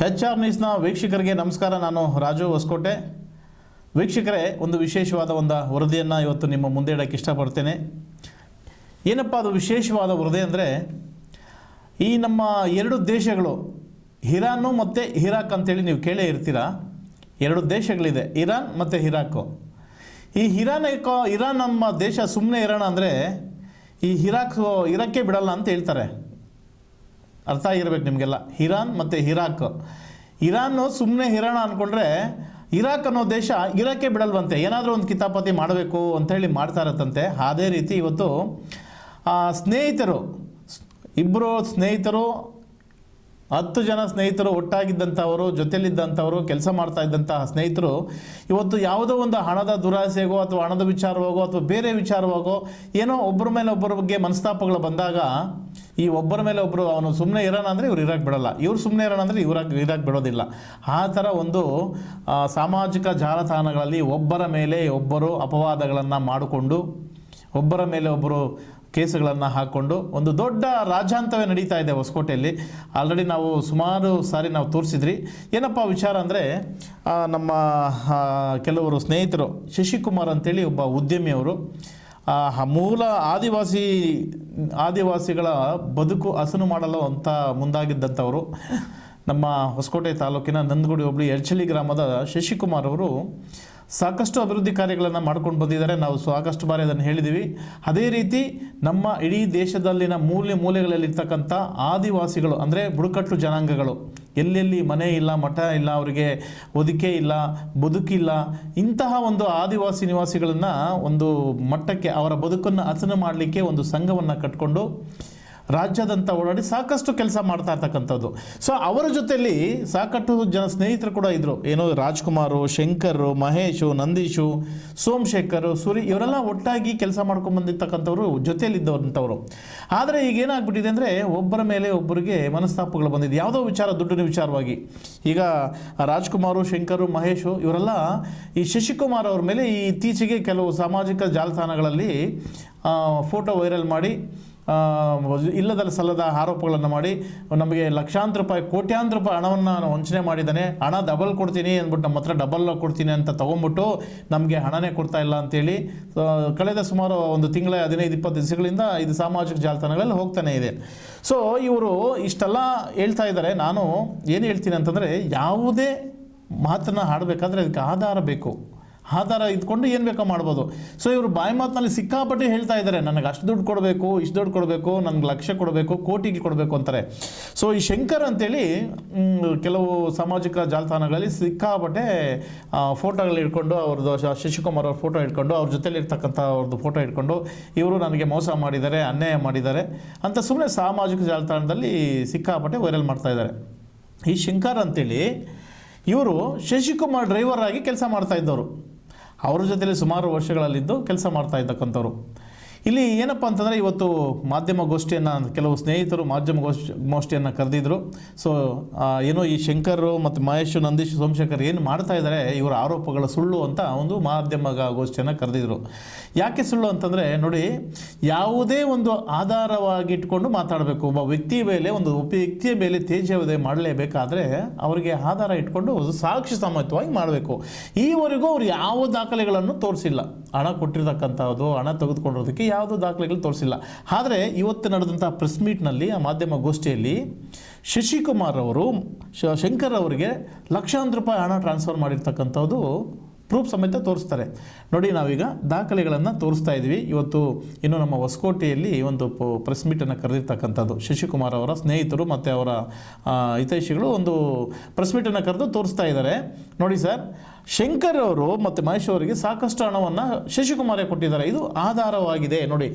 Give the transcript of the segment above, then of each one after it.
HR ನ್ಯೂಸ್ನ ವೀಕ್ಷಕರಿಗೆ ನಮಸ್ಕಾರ. ನಾನು ರಾಜು ಹೊಸಕೋಟೆ. ವೀಕ್ಷಕರೇ, ಒಂದು ವಿಶೇಷವಾದ ವರದಿಯನ್ನು ಇವತ್ತು ನಿಮ್ಮ ಮುಂದೆ ಇಡೋಕ್ಕೆ ಇಷ್ಟಪಡ್ತೇನೆ. ಏನಪ್ಪ ಅದು ವಿಶೇಷವಾದ ವರದಿ ಅಂದರೆ, ಈ ನಮ್ಮ ಎರಡು ದೇಶಗಳು ಇರಾನು ಮತ್ತು ಇರಾಕ್ ಅಂತೇಳಿ ನೀವು ಕೇಳೇ ಇರ್ತೀರ. ಎರಡು ದೇಶಗಳಿದೆ, ಇರಾನ್ ಮತ್ತು ಇರಾಕು. ಈ ಇರಾನ್ ನಮ್ಮ ದೇಶ ಸುಮ್ಮನೆ ಇರೋಣ ಅಂದರೆ ಈ ಇರಾಕ್ಕೆ ಬಿಡಲ್ಲ ಅಂತ ಹೇಳ್ತಾರೆ. ಅರ್ಥ ಆಗಿರ್ಬೇಕು ನಿಮಗೆಲ್ಲ. ಇರಾನ್ ಮತ್ತು ಇರಾನು ಸುಮ್ಮನೆ ಇರೋಣ ಅಂದ್ಕೊಂಡ್ರೆ ಇರಾಕ್ ಅನ್ನೋ ದೇಶ ಇರಾಕ್ಕೆ ಬಿಡಲ್ವಂತೆ. ಏನಾದರೂ ಒಂದು ಕಿತಾಪತಿ ಮಾಡಬೇಕು ಅಂಥೇಳಿ ಮಾಡ್ತಾ ಇರತ್ತಂತೆ. ಅದೇ ರೀತಿ ಇವತ್ತು ಇಬ್ಬರು ಸ್ನೇಹಿತರು 10 ಜನ ಸ್ನೇಹಿತರು ಒಟ್ಟಾಗಿದ್ದಂಥವರು, ಜೊತೆಯಲ್ಲಿದ್ದಂಥವರು, ಕೆಲಸ ಮಾಡ್ತಾ ಇದ್ದಂತಹ ಸ್ನೇಹಿತರು ಇವತ್ತು ಯಾವುದೋ ಒಂದು ಹಣದ ದುರಾಸೆಗೋ ಅಥವಾ ಹಣದ ವಿಚಾರವಾಗೋ ಅಥವಾ ಬೇರೆ ವಿಚಾರವಾಗೋ ಏನೋ ಒಬ್ಬರ ಮೇಲೆ ಒಬ್ಬರ ಬಗ್ಗೆ ಮನಸ್ತಾಪಗಳು ಬಂದಾಗ ಈ ಒಬ್ಬರ ಮೇಲೆ ಒಬ್ಬರು ಅವನು ಸುಮ್ಮನೆ ಇರೋಣ ಅಂದರೆ ಇವ್ರು ಇರಾಕ್ ಬಿಡಲ್ಲ, ಇವ್ರು ಸುಮ್ಮನೆ ಇರೋಣ ಅಂದರೆ ಇರಾಕ್ ಬಿಡೋದಿಲ್ಲ. ಆ ಥರ ಒಂದು ಸಾಮಾಜಿಕ ಜಾಲತಾಣಗಳಲ್ಲಿ ಒಬ್ಬರ ಮೇಲೆ ಒಬ್ಬರು ಅಪವಾದಗಳನ್ನು ಮಾಡಿಕೊಂಡು ಒಬ್ಬರ ಮೇಲೆ ಒಬ್ಬರು ಕೇಸುಗಳನ್ನು ಹಾಕ್ಕೊಂಡು ಒಂದು ದೊಡ್ಡ ರಾಜ್ಯಾಂತವೇ ನಡೀತಾ ಇದೆ ಹೊಸಕೋಟೆಯಲ್ಲಿ. ಆಲ್ರೆಡಿ ನಾವು ಸುಮಾರು ಸಾರಿ ನಾವು ತೋರಿಸಿದ್ರಿ. ಏನಪ್ಪ ವಿಚಾರ ಅಂದರೆ, ನಮ್ಮ ಕೆಲವರು ಸ್ನೇಹಿತರು ಶಶಿಕುಮಾರ್ ಅಂತೇಳಿ ಒಬ್ಬ ಉದ್ಯಮಿಯವರು ಮೂಲ ಆದಿವಾಸಿಗಳ ಬದುಕು ಹಸನು ಮಾಡಲು ಅಂತ ಮುಂದಾಗಿದ್ದಂಥವರು. ನಮ್ಮ ಹೊಸಕೋಟೆ ತಾಲೂಕಿನ ನಂದಗುಡಿ ಹೋಬಳಿ ಎರ್ಚಳ್ಳಿ ಗ್ರಾಮದ ಶಶಿಕುಮಾರ್ ಅವರು ಸಾಕಷ್ಟು ಅಭಿವೃದ್ಧಿ ಕಾರ್ಯಗಳನ್ನು ಮಾಡ್ಕೊಂಡು ಬಂದಿದ್ದಾರೆ. ನಾವು ಸಾಕಷ್ಟು ಬಾರಿ ಅದನ್ನು ಹೇಳಿದ್ದೀವಿ. ಅದೇ ರೀತಿ ನಮ್ಮ ಇಡೀ ದೇಶದಲ್ಲಿನ ಮೂಲೆಗಳಲ್ಲಿರ್ತಕ್ಕಂಥ ಆದಿವಾಸಿಗಳು ಅಂದರೆ ಬುಡಕಟ್ಟು ಜನಾಂಗಗಳು, ಎಲ್ಲೆಲ್ಲಿ ಮನೆ ಇಲ್ಲ, ಮಠ ಇಲ್ಲ, ಅವರಿಗೆ ಹೊದಿಕೆ ಇಲ್ಲ, ಬದುಕಿಲ್ಲ, ಇಂತಹ ಒಂದು ಆದಿವಾಸಿ ನಿವಾಸಿಗಳನ್ನು ಒಂದು ಮಟ್ಟಕ್ಕೆ ಅವರ ಬದುಕನ್ನು ಹಸನು ಮಾಡಲಿಕ್ಕೆ ಒಂದು ಸಂಘವನ್ನು ಕಟ್ಕೊಂಡು ರಾಜ್ಯದಂತ ಓಡಾಡಿ ಸಾಕಷ್ಟು ಕೆಲಸ ಮಾಡ್ತಾ ಇರ್ತಕ್ಕಂಥದ್ದು. ಸೊ ಅವರ ಜೊತೆಯಲ್ಲಿ ಸಾಕಷ್ಟು ಜನ ಸ್ನೇಹಿತರು ಕೂಡ ಇದ್ದರು. ಏನೋ ರಾಜ್ಕುಮಾರು, ಶಂಕರು, ಮಹೇಶು, ನಂದೀಶು, ಸೋಮಶೇಖರ್, ಸೂರಿ ಇವರೆಲ್ಲ ಒಟ್ಟಾಗಿ ಕೆಲಸ ಮಾಡ್ಕೊಂಡ್ಬಂದಿರ್ತಕ್ಕಂಥವ್ರು, ಜೊತೆಯಲ್ಲಿದ್ದವಂಥವ್ರು. ಆದರೆ ಈಗ ಏನಾಗ್ಬಿಟ್ಟಿದೆ ಅಂದರೆ, ಒಬ್ಬರ ಮೇಲೆ ಒಬ್ಬರಿಗೆ ಮನಸ್ತಾಪಗಳು ಬಂದಿದೆ, ಯಾವುದೋ ವಿಚಾರ, ದುಡ್ಡಿನ ವಿಚಾರವಾಗಿ. ಈಗ ರಾಜ್ಕುಮಾರು, ಶಂಕರು, ಮಹೇಶು ಇವರೆಲ್ಲ ಈ ಶಶಿಕುಮಾರ್ ಅವ್ರ ಮೇಲೆ ಇತ್ತೀಚೆಗೆ ಕೆಲವು ಸಾಮಾಜಿಕ ಜಾಲತಾಣಗಳಲ್ಲಿ ಫೋಟೋ ವೈರಲ್ ಮಾಡಿ ಇಲ್ಲದಲ್ಲ ಸಲ್ಲದ ಆರೋಪಗಳನ್ನು ಮಾಡಿ ನಮಗೆ ಲಕ್ಷಾಂತರ ರೂಪಾಯಿ, ಕೋಟ್ಯಾಂತರ ರೂಪಾಯಿ ಹಣವನ್ನು ವಂಚನೆ ಮಾಡಿದ್ದಾನೆ, ಹಣ ಡಬಲ್ ಕೊಡ್ತೀನಿ ಅಂದ್ಬಿಟ್ಟು ನಮ್ಮ ಹತ್ರ ಡಬಲ್ ಕೊಡ್ತೀನಿ ಅಂತ ತೊಗೊಂಬಿಟ್ಟು ನಮಗೆ ಹಣನೇ ಕೊಡ್ತಾ ಇಲ್ಲ ಅಂತೇಳಿ ಕಳೆದ ಸುಮಾರು ಒಂದು ತಿಂಗಳ 15-20 ದಿವಸಗಳಿಂದ ಇದು ಸಾಮಾಜಿಕ ಜಾಲತಾಣಗಳಲ್ಲಿ ಹೋಗ್ತಾನೆ ಇದೆ. ಸೊ ಇವರು ಇಷ್ಟೆಲ್ಲ ಹೇಳ್ತಾ ಇದ್ದಾರೆ. ನಾನು ಏನು ಹೇಳ್ತೀನಿ ಅಂತಂದರೆ, ಯಾವುದೇ ಮಾತನ್ನು ಆಡಬೇಕಾದ್ರೆ ಅದಕ್ಕೆ ಆಧಾರ ಬೇಕು. ಆಧಾರ ಇದ್ಕೊಂಡು ಏನು ಬೇಕೋ ಮಾಡ್ಬೋದು. ಸೊ ಇವರು ಬಾಯಿ ಮಾತಿನಲ್ಲಿ ಸಿಕ್ಕಾಪಟ್ಟೆ ಹೇಳ್ತಾ ಇದ್ದಾರೆ, ನನಗೆ ಅಷ್ಟು ದುಡ್ಡು ಕೊಡಬೇಕು, ಇಷ್ಟು ದುಡ್ಡು ಕೊಡಬೇಕು, ನನಗೆ ಲಕ್ಷ ಕೊಡಬೇಕು, ಕೋಟಿಗೆ ಕೊಡಬೇಕು ಅಂತಾರೆ. ಸೊ ಈ ಶಂಕರ್ ಅಂತೇಳಿ ಕೆಲವು ಸಾಮಾಜಿಕ ಜಾಲತಾಣಗಳಲ್ಲಿ ಸಿಕ್ಕಾಪಟ್ಟೆ ಫೋಟೋಗಳು ಇಟ್ಕೊಂಡು, ಅವ್ರದ್ದು ಶಶಿಕುಮಾರ್ ಅವ್ರ ಫೋಟೋ ಇಟ್ಕೊಂಡು, ಅವ್ರ ಜೊತೆಲಿ ಇರ್ತಕ್ಕಂಥ ಅವ್ರದ್ದು ಫೋಟೋ ಇಟ್ಕೊಂಡು ಇವರು ನನಗೆ ಮೋಸ ಮಾಡಿದ್ದಾರೆ, ಅನ್ಯಾಯ ಮಾಡಿದ್ದಾರೆ ಅಂತ ಸುಮ್ಮನೆ ಸಾಮಾಜಿಕ ಜಾಲತಾಣದಲ್ಲಿ ಸಿಕ್ಕಾಪಟ್ಟೆ ವೈರಲ್ ಮಾಡ್ತಾ ಇದ್ದಾರೆ. ಈ ಶಂಕರ್ ಅಂತೇಳಿ ಇವರು ಶಶಿಕುಮಾರ್ ಡ್ರೈವರ್ ಆಗಿ ಕೆಲಸ ಮಾಡ್ತಾ ಇದ್ದವರು. ಅವ್ರ ಜೊತೆಲಿ ಸುಮಾರು ವರ್ಷಗಳಲ್ಲಿದ್ದು ಕೆಲಸ ಮಾಡ್ತಾ ಇದ್ದಕ್ಕಂಥವ್ರು. ಇಲ್ಲಿ ಏನಪ್ಪ ಅಂತಂದರೆ, ಇವತ್ತು ಮಾಧ್ಯಮ ಗೋಷ್ಠಿಯನ್ನು ಕೆಲವು ಸ್ನೇಹಿತರು ಗೋಷ್ಠಿಯನ್ನು ಕರೆದಿದ್ರು. ಸೊ ಏನೋ ಈ ಶಂಕರು ಮತ್ತು ಮಹೇಶು, ನಂದೀಶ್, ಸೋಮಶೇಖರ್ ಏನು ಮಾಡ್ತಾ ಇದ್ದಾರೆ, ಇವರ ಆರೋಪಗಳ ಸುಳ್ಳು ಅಂತ ಒಂದು ಮಾಧ್ಯಮ ಗೋಷ್ಠಿಯನ್ನು ಕರೆದಿದ್ರು. ಯಾಕೆ ಸುಳ್ಳು ಅಂತಂದರೆ, ನೋಡಿ, ಯಾವುದೇ ಒಂದು ಆಧಾರವಾಗಿ ಇಟ್ಕೊಂಡು ಮಾತಾಡಬೇಕು. ಒಬ್ಬ ವ್ಯಕ್ತಿಯ ಮೇಲೆ ತೇಜೋವಧೆ ಮಾಡಲೇಬೇಕಾದ್ರೆ ಅವರಿಗೆ ಆಧಾರ ಇಟ್ಕೊಂಡು ಸಾಕ್ಷಿ ಸಮೇತವಾಗಿ ಮಾಡಬೇಕು. ಈವರೆಗೂ ಅವರು ಯಾವ ದಾಖಲೆಗಳನ್ನು ತೋರಿಸಿಲ್ಲ. ಹಣ ಕೊಟ್ಟಿರ್ತಕ್ಕಂಥದ್ದು, ಹಣ ತೆಗೆದುಕೊಂಡಿರೋದಕ್ಕೆ ಯಾವುದೋ ದಾಖಲೆಗಳು ತೋರಿಸಿಲ್ಲ. ಆದರೆ ಇವತ್ತು ನಡೆದಂಥ ಪ್ರೆಸ್ ಮೀಟ್ನಲ್ಲಿ, ಆ ಮಾಧ್ಯಮ ಗೋಷ್ಠಿಯಲ್ಲಿ ಶಶಿಕುಮಾರ್ ಅವರು ಶಂಕರ್ ಅವರಿಗೆ ಲಕ್ಷಾಂತರ ರೂಪಾಯಿ ಹಣ ಟ್ರಾನ್ಸ್ಫರ್ ಮಾಡಿರ್ತಕ್ಕಂಥದ್ದು ಪ್ರೂಫ್ ಸಮೇತ ತೋರಿಸ್ತಾರೆ. ನೋಡಿ, ನಾವೀಗ ದಾಖಲೆಗಳನ್ನು ತೋರಿಸ್ತಾ ಇದ್ವಿ. ಇವತ್ತು ಇನ್ನು ನಮ್ಮ ಹೊಸಕೋಟೆಯಲ್ಲಿ ಒಂದು ಪ್ರೆಸ್ ಮೀಟನ್ನು ಕರೆದಿರ್ತಕ್ಕಂಥದ್ದು ಶಶಿಕುಮಾರ್ ಅವರ ಸ್ನೇಹಿತರು ಮತ್ತು ಅವರ ಹಿತೈಷಿಗಳು ಒಂದು ಪ್ರೆಸ್ ಮೀಟನ್ನು ಕರೆದು ತೋರಿಸ್ತಾ ಇದ್ದಾರೆ. ನೋಡಿ ಸರ್, ಶಂಕರ್ ಅವರು ಮತ್ತು ಮಹೇಶ್ ಅವರಿಗೆ ಸಾಕಷ್ಟು ಹಣವನ್ನು ಶಶಿಕುಮಾರೇ ಕೊಟ್ಟಿದ್ದಾರೆ. ಇದು ಆಧಾರವಾಗಿದೆ. ನೋಡಿ,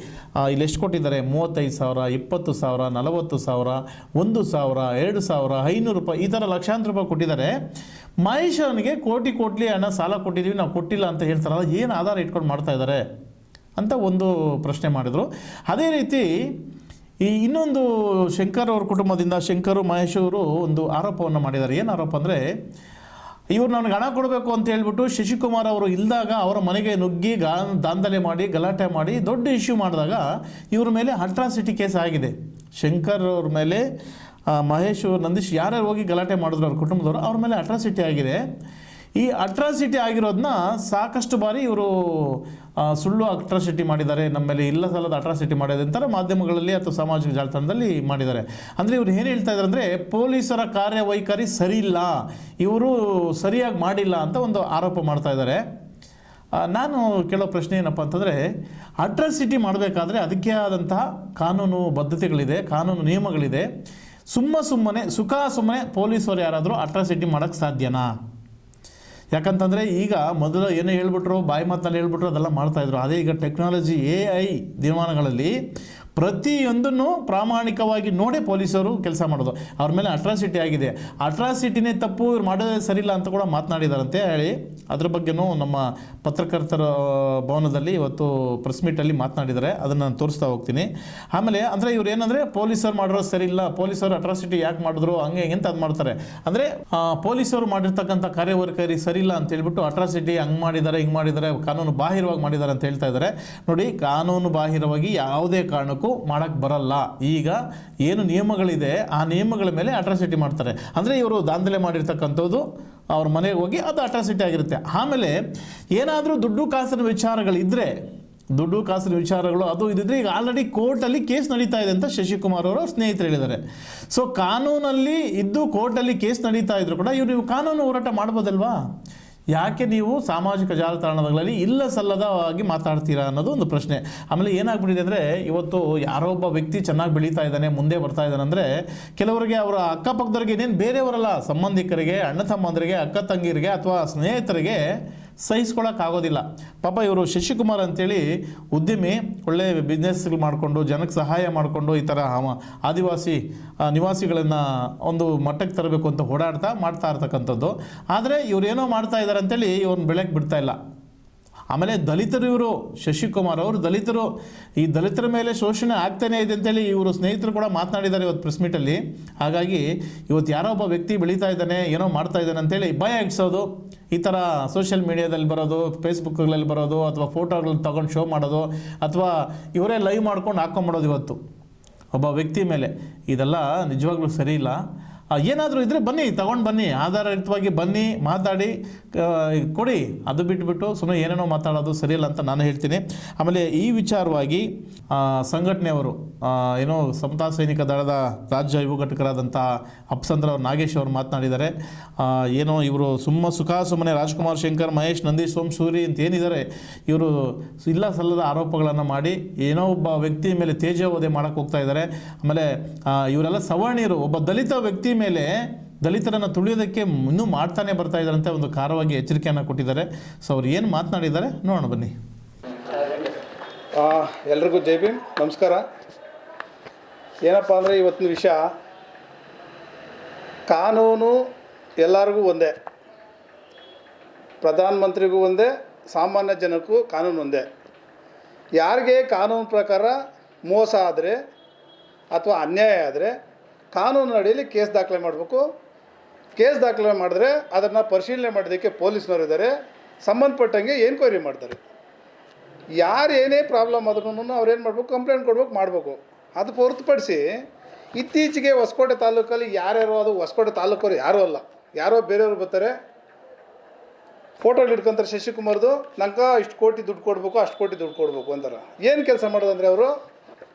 ಇಲ್ಲಿ ಎಷ್ಟು ಕೊಟ್ಟಿದ್ದಾರೆ: 35,000, 20,000, 40,000, 1,000, 2,000, 500 ರೂಪಾಯಿ, ಈ ಥರ ಲಕ್ಷಾಂತರ ರೂಪಾಯಿ ಕೊಟ್ಟಿದ್ದಾರೆ. ಮಹೇಶ್ ಅವನಿಗೆ ಕೋಟಿ ಹಣ ಸಾಲ ಕೊಟ್ಟಿದ್ದೀವಿ, ನಾವು ಕೊಟ್ಟಿಲ್ಲ ಅಂತ ಹೇಳ್ತಾರಲ್ಲ, ಏನು ಆಧಾರ ಇಟ್ಕೊಂಡು ಮಾಡ್ತಾ ಇದ್ದಾರೆ ಅಂತ ಒಂದು ಪ್ರಶ್ನೆ ಮಾಡಿದರು. ಅದೇ ರೀತಿ ಈ ಇನ್ನೊಂದು ಶಂಕರ್ ಅವ್ರ ಕುಟುಂಬದಿಂದ ಶಂಕರು, ಮಹೇಶ್ ಅವರು ಒಂದು ಆರೋಪವನ್ನು ಮಾಡಿದ್ದಾರೆ. ಏನು ಆರೋಪ ಅಂದರೆ, ಇವ್ರು ನನಗೆ ಹಣ ಕೊಡಬೇಕು ಅಂತ ಹೇಳ್ಬಿಟ್ಟು ಶಶಿಕುಮಾರ್ ಅವರು ಇಲ್ದಾಗ ಅವರ ಮನೆಗೆ ನುಗ್ಗಿ ದಾಂಧಲೆ ಮಾಡಿ, ಗಲಾಟೆ ಮಾಡಿ, ದೊಡ್ಡ ಇಶ್ಯೂ ಮಾಡಿದಾಗ ಇವ್ರ ಮೇಲೆ ಅಟ್ರಾಸಿಟಿ ಕೇಸ್ ಆಗಿದೆ. ಶಂಕರ್ ಅವ್ರ ಮೇಲೆ ಮಹೇಶ್ ನಂದೀಶ್ ಯಾರ್ಯಾರು ಹೋಗಿ ಗಲಾಟೆ ಮಾಡಿದ್ರು ಅವ್ರ ಕುಟುಂಬದವರು, ಅವ್ರ ಮೇಲೆ ಅಟ್ರಾಸಿಟಿ ಆಗಿದೆ. ಈ ಅಟ್ರಾಸಿಟಿ ಆಗಿರೋದನ್ನ ಸಾಕಷ್ಟು ಬಾರಿ ಇವರು ಸುಳ್ಳು ಅಟ್ರಾಸಿಟಿ ಮಾಡಿದ್ದಾರೆ, ನಮ್ಮ ಮೇಲೆ ಇಲ್ಲ ಸಲ್ಲದ ಅಟ್ರಾಸಿಟಿ ಮಾಡಿದೆ ಅಂತಾರೆ ಮಾಧ್ಯಮಗಳಲ್ಲಿ ಅಥವಾ ಸಾಮಾಜಿಕ ಜಾಲತಾಣದಲ್ಲಿ ಮಾಡಿದ್ದಾರೆ. ಅಂದರೆ ಇವ್ರು ಏನು ಹೇಳ್ತಾ ಇದ್ದಾರೆ ಅಂದರೆ ಪೊಲೀಸರ ಕಾರ್ಯವೈಖರಿ ಸರಿ ಇಲ್ಲ, ಇವರು ಸರಿಯಾಗಿ ಮಾಡಿಲ್ಲ ಅಂತ ಒಂದು ಆರೋಪ ಮಾಡ್ತಾ ಇದ್ದಾರೆ. ನಾನು ಕೇಳೋ ಪ್ರಶ್ನೆ ಏನಪ್ಪ ಅಂತಂದರೆ, ಅಟ್ರಾಸಿಟಿ ಮಾಡಬೇಕಾದ್ರೆ ಅದಕ್ಕೆ ಆದಂತಹ ಕಾನೂನು ಬದ್ಧತೆಗಳಿದೆ, ಕಾನೂನು ನಿಯಮಗಳಿದೆ. ಸುಮ್ಮನೆ ಪೊಲೀಸರು ಯಾರಾದರೂ ಅಟ್ರಾಸಿಟಿ ಮಾಡೋಕ್ಕೆ ಸಾಧ್ಯನಾ? ಯಾಕಂತಂದರೆ ಈಗ ಮೊದಲು ಏನೋ ಹೇಳ್ಬಿಟ್ರು, ಬಾಯಿ ಮಾತಲ್ಲಿ ಹೇಳ್ಬಿಟ್ರು, ಅದೆಲ್ಲ ಮಾಡ್ತಾಯಿದ್ರು. ಅದೇ ಈಗ ಟೆಕ್ನಾಲಜಿ AI ದಿನಮಾನಗಳಲ್ಲಿ ಪ್ರತಿಯೊಂದನ್ನು ಪ್ರಾಮಾಣಿಕವಾಗಿ ನೋಡಿ ಪೊಲೀಸರು ಕೆಲಸ ಮಾಡೋದು. ಅವ್ರ ಮೇಲೆ ಅಟ್ರಾಸಿಟಿ ಆಗಿದೆ, ಅಟ್ರಾಸಿಟಿನೇ ತಪ್ಪು, ಇವ್ರು ಮಾಡೋದೇ ಸರಿಯಿಲ್ಲ ಅಂತ ಕೂಡ ಮಾತನಾಡಿದಾರಂತೆ ಹೇಳಿ ಅದ್ರ ಬಗ್ಗೆನೂ ನಮ್ಮ ಪತ್ರಕರ್ತರ ಭವನದಲ್ಲಿ ಇವತ್ತು ಪ್ರೆಸ್ ಮೀಟಲ್ಲಿ ಮಾತನಾಡಿದ್ದಾರೆ. ಅದನ್ನು ನಾನು ತೋರಿಸ್ತಾ ಹೋಗ್ತೀನಿ. ಆಮೇಲೆ ಅಂದರೆ ಇವ್ರು ಏನಂದರೆ ಪೊಲೀಸರು ಮಾಡಿರೋದು ಸರಿ ಇಲ್ಲ, ಪೊಲೀಸರು ಅಟ್ರಾಸಿಟಿ ಯಾಕೆ ಮಾಡಿದ್ರು ಹಂಗೆ ಹಿಂಗೆ ಅಂತ ಅದು ಮಾಡ್ತಾರೆ. ಅಂದರೆ ಪೊಲೀಸರು ಮಾಡಿರ್ತಕ್ಕಂಥ ಕಾರ್ಯವೈಖರಿ ಸರಿ ಇಲ್ಲ ಅಂತ ಹೇಳ್ಬಿಟ್ಟು ಅಟ್ರಾಸಿಟಿ ಹಂಗೆ ಮಾಡಿದ್ದಾರೆ, ಹಿಂಗೆ ಮಾಡಿದ್ದಾರೆ, ಕಾನೂನು ಬಾಹಿರವಾಗಿ ಮಾಡಿದ್ದಾರೆ ಅಂತ ಹೇಳ್ತಾ ಇದ್ದಾರೆ. ನೋಡಿ, ಕಾನೂನು ಬಾಹಿರವಾಗಿ ಯಾವುದೇ ಕಾರಣಕ್ಕೂ ಮಾಡೋಕ್ಕೆ ಬರಲ್ಲ. ಈಗ ಏನು ನಿಯಮಗಳಿದೆ ಆ ನಿಯಮಗಳ ಮೇಲೆ ಅಟ್ರಾಸಿಟಿ ಮಾಡ್ತಾರೆ. ಅಂದರೆ ಇವರು ದಾಂಧಲೆ ಮಾಡಿರ್ತಕ್ಕಂಥದ್ದು ಅವ್ರ ಮನೆಗೆ ಹೋಗಿ ಅದು ಅಟ್ರಾಸಿಟಿ ಆಗಿರುತ್ತೆ. ಆಮೇಲೆ ಏನಾದರೂ ದುಡ್ಡು ಕಾಸಿನ ವಿಚಾರಗಳಿದ್ದರೆ, ದುಡ್ಡು ಕಾಸಿನ ವಿಚಾರಗಳು ಅದು ಇದಿದ್ರೆ ಈಗ ಆಲ್ರೆಡಿ ಕೋರ್ಟಲ್ಲಿ ಕೇಸ್ ನಡೀತಾ ಇದೆ ಅಂತ ಶಶಿಕುಮಾರ್ ಅವರು ಸ್ನೇಹಿತರು ಹೇಳಿದ್ದಾರೆ. ಸೊ ಕಾನೂನಲ್ಲಿ ಇದ್ದು ಕೋರ್ಟಲ್ಲಿ ಕೇಸ್ ನಡೀತಾ ಇದ್ರು ಕೂಡ ನೀವು ಕಾನೂನು ಹೋರಾಟ ಮಾಡ್ಬೋದಲ್ವಾ? ಯಾಕೆ ನೀವು ಸಾಮಾಜಿಕ ಜಾಲತಾಣಗಳಲ್ಲಿ ಇಲ್ಲ ಸಲ್ಲದವಾಗಿ ಮಾತಾಡ್ತೀರಾ ಅನ್ನೋದು ಒಂದು ಪ್ರಶ್ನೆ. ಆಮೇಲೆ ಏನಾಗ್ಬಿಟ್ಟಿದೆ ಅಂದರೆ, ಇವತ್ತು ಯಾರೋ ಒಬ್ಬ ವ್ಯಕ್ತಿ ಚೆನ್ನಾಗಿ ಬೆಳೀತಾ ಇದ್ದಾನೆ, ಮುಂದೆ ಬರ್ತಾ ಇದ್ದಾನೆ ಅಂದರೆ ಕೆಲವರಿಗೆ ಅವರ ಅಕ್ಕಪಕ್ಕದವ್ರಿಗೆ, ಇನ್ನೇನು ಬೇರೆಯವರಲ್ಲ, ಸಂಬಂಧಿಕರಿಗೆ, ಅಣ್ಣ ತಮ್ಮಂದರಿಗೆ, ಅಕ್ಕ ತಂಗಿರಿಗೆ ಅಥವಾ ಸ್ನೇಹಿತರಿಗೆ ಸಹಿಸ್ಕೊಳ್ಳೋಕ್ಕಾಗೋದಿಲ್ಲ. ಪಾಪ ಇವರು ಶಶಿಕುಮಾರ್ ಅಂತೇಳಿ ಉದ್ಯಮಿ, ಒಳ್ಳೆ ಬಿಸ್ನೆಸ್ಗಳು ಮಾಡಿಕೊಂಡು ಜನಕ್ಕೆ ಸಹಾಯ ಮಾಡಿಕೊಂಡು ಈ ಥರ ಆದಿವಾಸಿ ನಿವಾಸಿಗಳನ್ನು ಒಂದು ಮಟ್ಟಕ್ಕೆ ತರಬೇಕು ಅಂತ ಮಾಡ್ತಾ ಇರ್ತಕ್ಕಂಥದ್ದು. ಆದರೆ ಇವರೇನೋ ಮಾಡ್ತಾ ಇದ್ದಾರೆ ಅಂತೇಳಿ ಇವ್ರನ್ನ ಬೆಳಕ್ಕೆ ಬಿಡ್ತಾ ಇಲ್ಲ. ಆಮೇಲೆ ದಲಿತರು, ಇವರು ಶಶಿಕುಮಾರ್ ಅವರು ದಲಿತರು, ಈ ದಲಿತರ ಮೇಲೆ ಶೋಷಣೆ ಆಗ್ತಾನೇ ಇದೆ ಅಂತೇಳಿ ಇವರು ಸ್ನೇಹಿತರು ಕೂಡ ಮಾತನಾಡಿದ್ದಾರೆ ಇವತ್ತು ಪ್ರೆಸ್ ಮೀಟಲ್ಲಿ. ಹಾಗಾಗಿ ಇವತ್ತು ಯಾರೋ ಒಬ್ಬ ವ್ಯಕ್ತಿ ಬೆಳೀತಾ ಇದ್ದಾನೆ, ಏನೋ ಮಾಡ್ತಾ ಇದ್ದಾನೆ ಅಂತೇಳಿ ಭಯ ಇಡ್ಸೋದು, ಈ ಥರ ಸೋಷಿಯಲ್ ಮೀಡಿಯಾದಲ್ಲಿ ಬರೋದು, ಫೇಸ್ಬುಕ್ಗಳಲ್ಲಿ ಬರೋದು, ಅಥವಾ ಫೋಟೋಗಳು ತೊಗೊಂಡು ಶೋ ಮಾಡೋದು, ಅಥವಾ ಇವರೇ ಲೈವ್ ಮಾಡ್ಕೊಂಡು ಹಾಕ್ಕೊಂಬಿಡೋದು ಇವತ್ತು ಒಬ್ಬ ವ್ಯಕ್ತಿ ಮೇಲೆ, ಇದೆಲ್ಲ ನಿಜವಾಗ್ಲೂ ಸರಿ ಇಲ್ಲ. ಏನಾದರೂ ಇದ್ದರೆ ಬನ್ನಿ, ತಗೊಂಡು ಬನ್ನಿ, ಆಧಾರಯುತವಾಗಿ ಬನ್ನಿ, ಮಾತಾಡಿ ಕೊಡಿ. ಅದು ಬಿಟ್ಟುಬಿಟ್ಟು ಸುಮ್ಮನೆ ಏನೇನೋ ಮಾತಾಡೋದು ಸರಿಯಲ್ಲ ಅಂತ ನಾನು ಹೇಳ್ತೀನಿ. ಆಮೇಲೆ ಈ ವಿಚಾರವಾಗಿ ಸಂಘಟನೆಯವರು ಏನೋ ಸಮತಾ ಸೈನಿಕ ದಳದ ರಾಜ್ಯ ಯುವ ಘಟಕರಾದಂಥ ಅಪ್ಸಂದ್ರ ನಾಗೇಶ್ ಅವರು ಮಾತನಾಡಿದ್ದಾರೆ. ಏನೋ ಇವರು ಸುಮ್ಮನೆ ರಾಜ್ಕುಮಾರ್ ಶಂಕರ್, ಮಹೇಶ್, ನಂದೀಶ್, ಸೋಮಶೂರಿ ಅಂತ ಏನಿದ್ದಾರೆ ಇವರು ಇಲ್ಲ ಸಲ್ಲದ ಆರೋಪಗಳನ್ನು ಮಾಡಿ ಏನೋ ಒಬ್ಬ ವ್ಯಕ್ತಿ ಮೇಲೆ ತೇಜೋವಧೆ ಮಾಡೋಕ್ಕೆ ಹೋಗ್ತಾ ಇದ್ದಾರೆ. ಆಮೇಲೆ ಇವರೆಲ್ಲ ಸವರ್ಣೀಯರು, ಒಬ್ಬ ದಲಿತ ವ್ಯಕ್ತಿ ಮೇಲೆ ದಲಿತರನ್ನು ತುಳಿಯೋದಕ್ಕೆ ಇನ್ನೂ ಮಾಡ್ತಾನೆ ಬರ್ತಾ ಇದ್ದಾರಂತೆ ಒಂದು ಖಾರವಾಗಿ ಎಚ್ಚರಿಕೆಯನ್ನು ಕೊಟ್ಟಿದ್ದಾರೆ. ಸೊ ಅವ್ರು ಏನು ಮಾತನಾಡಿದ್ದಾರೆ ನೋಡೋಣ ಬನ್ನಿ. ಎಲ್ರಿಗೂ ಜೈ ಭೀಮ್, ನಮಸ್ಕಾರ. ಏನಪ್ಪ ಅಂದರೆ ಇವತ್ತಿನ ವಿಷಯ, ಕಾನೂನು ಎಲ್ಲರಿಗೂ ಒಂದೇ, ಪ್ರಧಾನಮಂತ್ರಿಗೂ ಒಂದೇ, ಸಾಮಾನ್ಯ ಜನಕ್ಕೂ ಕಾನೂನು ಒಂದೇ. ಯಾರಿಗೆ ಕಾನೂನು ಪ್ರಕಾರ ಮೋಸ ಆದರೆ ಅಥವಾ ಅನ್ಯಾಯ ಆದರೆ ಕಾನೂನು ಅಡಿಯಲ್ಲಿ ಕೇಸ್ ದಾಖಲೆ ಮಾಡಬೇಕು. ಕೇಸ್ ದಾಖಲೆ ಮಾಡಿದ್ರೆ ಅದನ್ನು ಪರಿಶೀಲನೆ ಮಾಡೋದಕ್ಕೆ ಪೊಲೀಸ್ನವರು ಇದ್ದಾರೆ, ಸಂಬಂಧಪಟ್ಟಂಗೆ ಎನ್ಕ್ವೈರಿ ಮಾಡ್ತಾರೆ. ಯಾರು ಏನೇ ಪ್ರಾಬ್ಲಮ್ ಆದ್ರೂ ಅವ್ರೇನು ಮಾಡಬೇಕು, ಕಂಪ್ಲೇಂಟ್ ಮಾಡಬೇಕು. ಅದು ಹೊರತುಪಡಿಸಿ ಇತ್ತೀಚೆಗೆ ಹೊಸಕೋಟೆ ತಾಲೂಕಲ್ಲಿ ಯಾರ್ಯಾರೋ, ಅದು ಹೊಸಕೋಟೆ ತಾಲೂಕವ್ರು ಯಾರೂ ಅಲ್ಲ, ಯಾರೋ ಬೇರೆಯವರು ಬರ್ತಾರೆ, ಫೋಟೋಗಳು ಹಿಡ್ಕೊಂತಾರೆ ಶಶಿಕುಮಾರ್ದು, ನಂಗೆ ಇಷ್ಟು ಕೋಟಿ ದುಡ್ಡು ಕೊಡಬೇಕು, ಅಷ್ಟು ಕೋಟಿ ದುಡ್ಡು ಕೊಡಬೇಕು ಅಂತಾರೆ. ಏನು ಕೆಲಸ ಮಾಡೋದಂದರೆ ಅವರು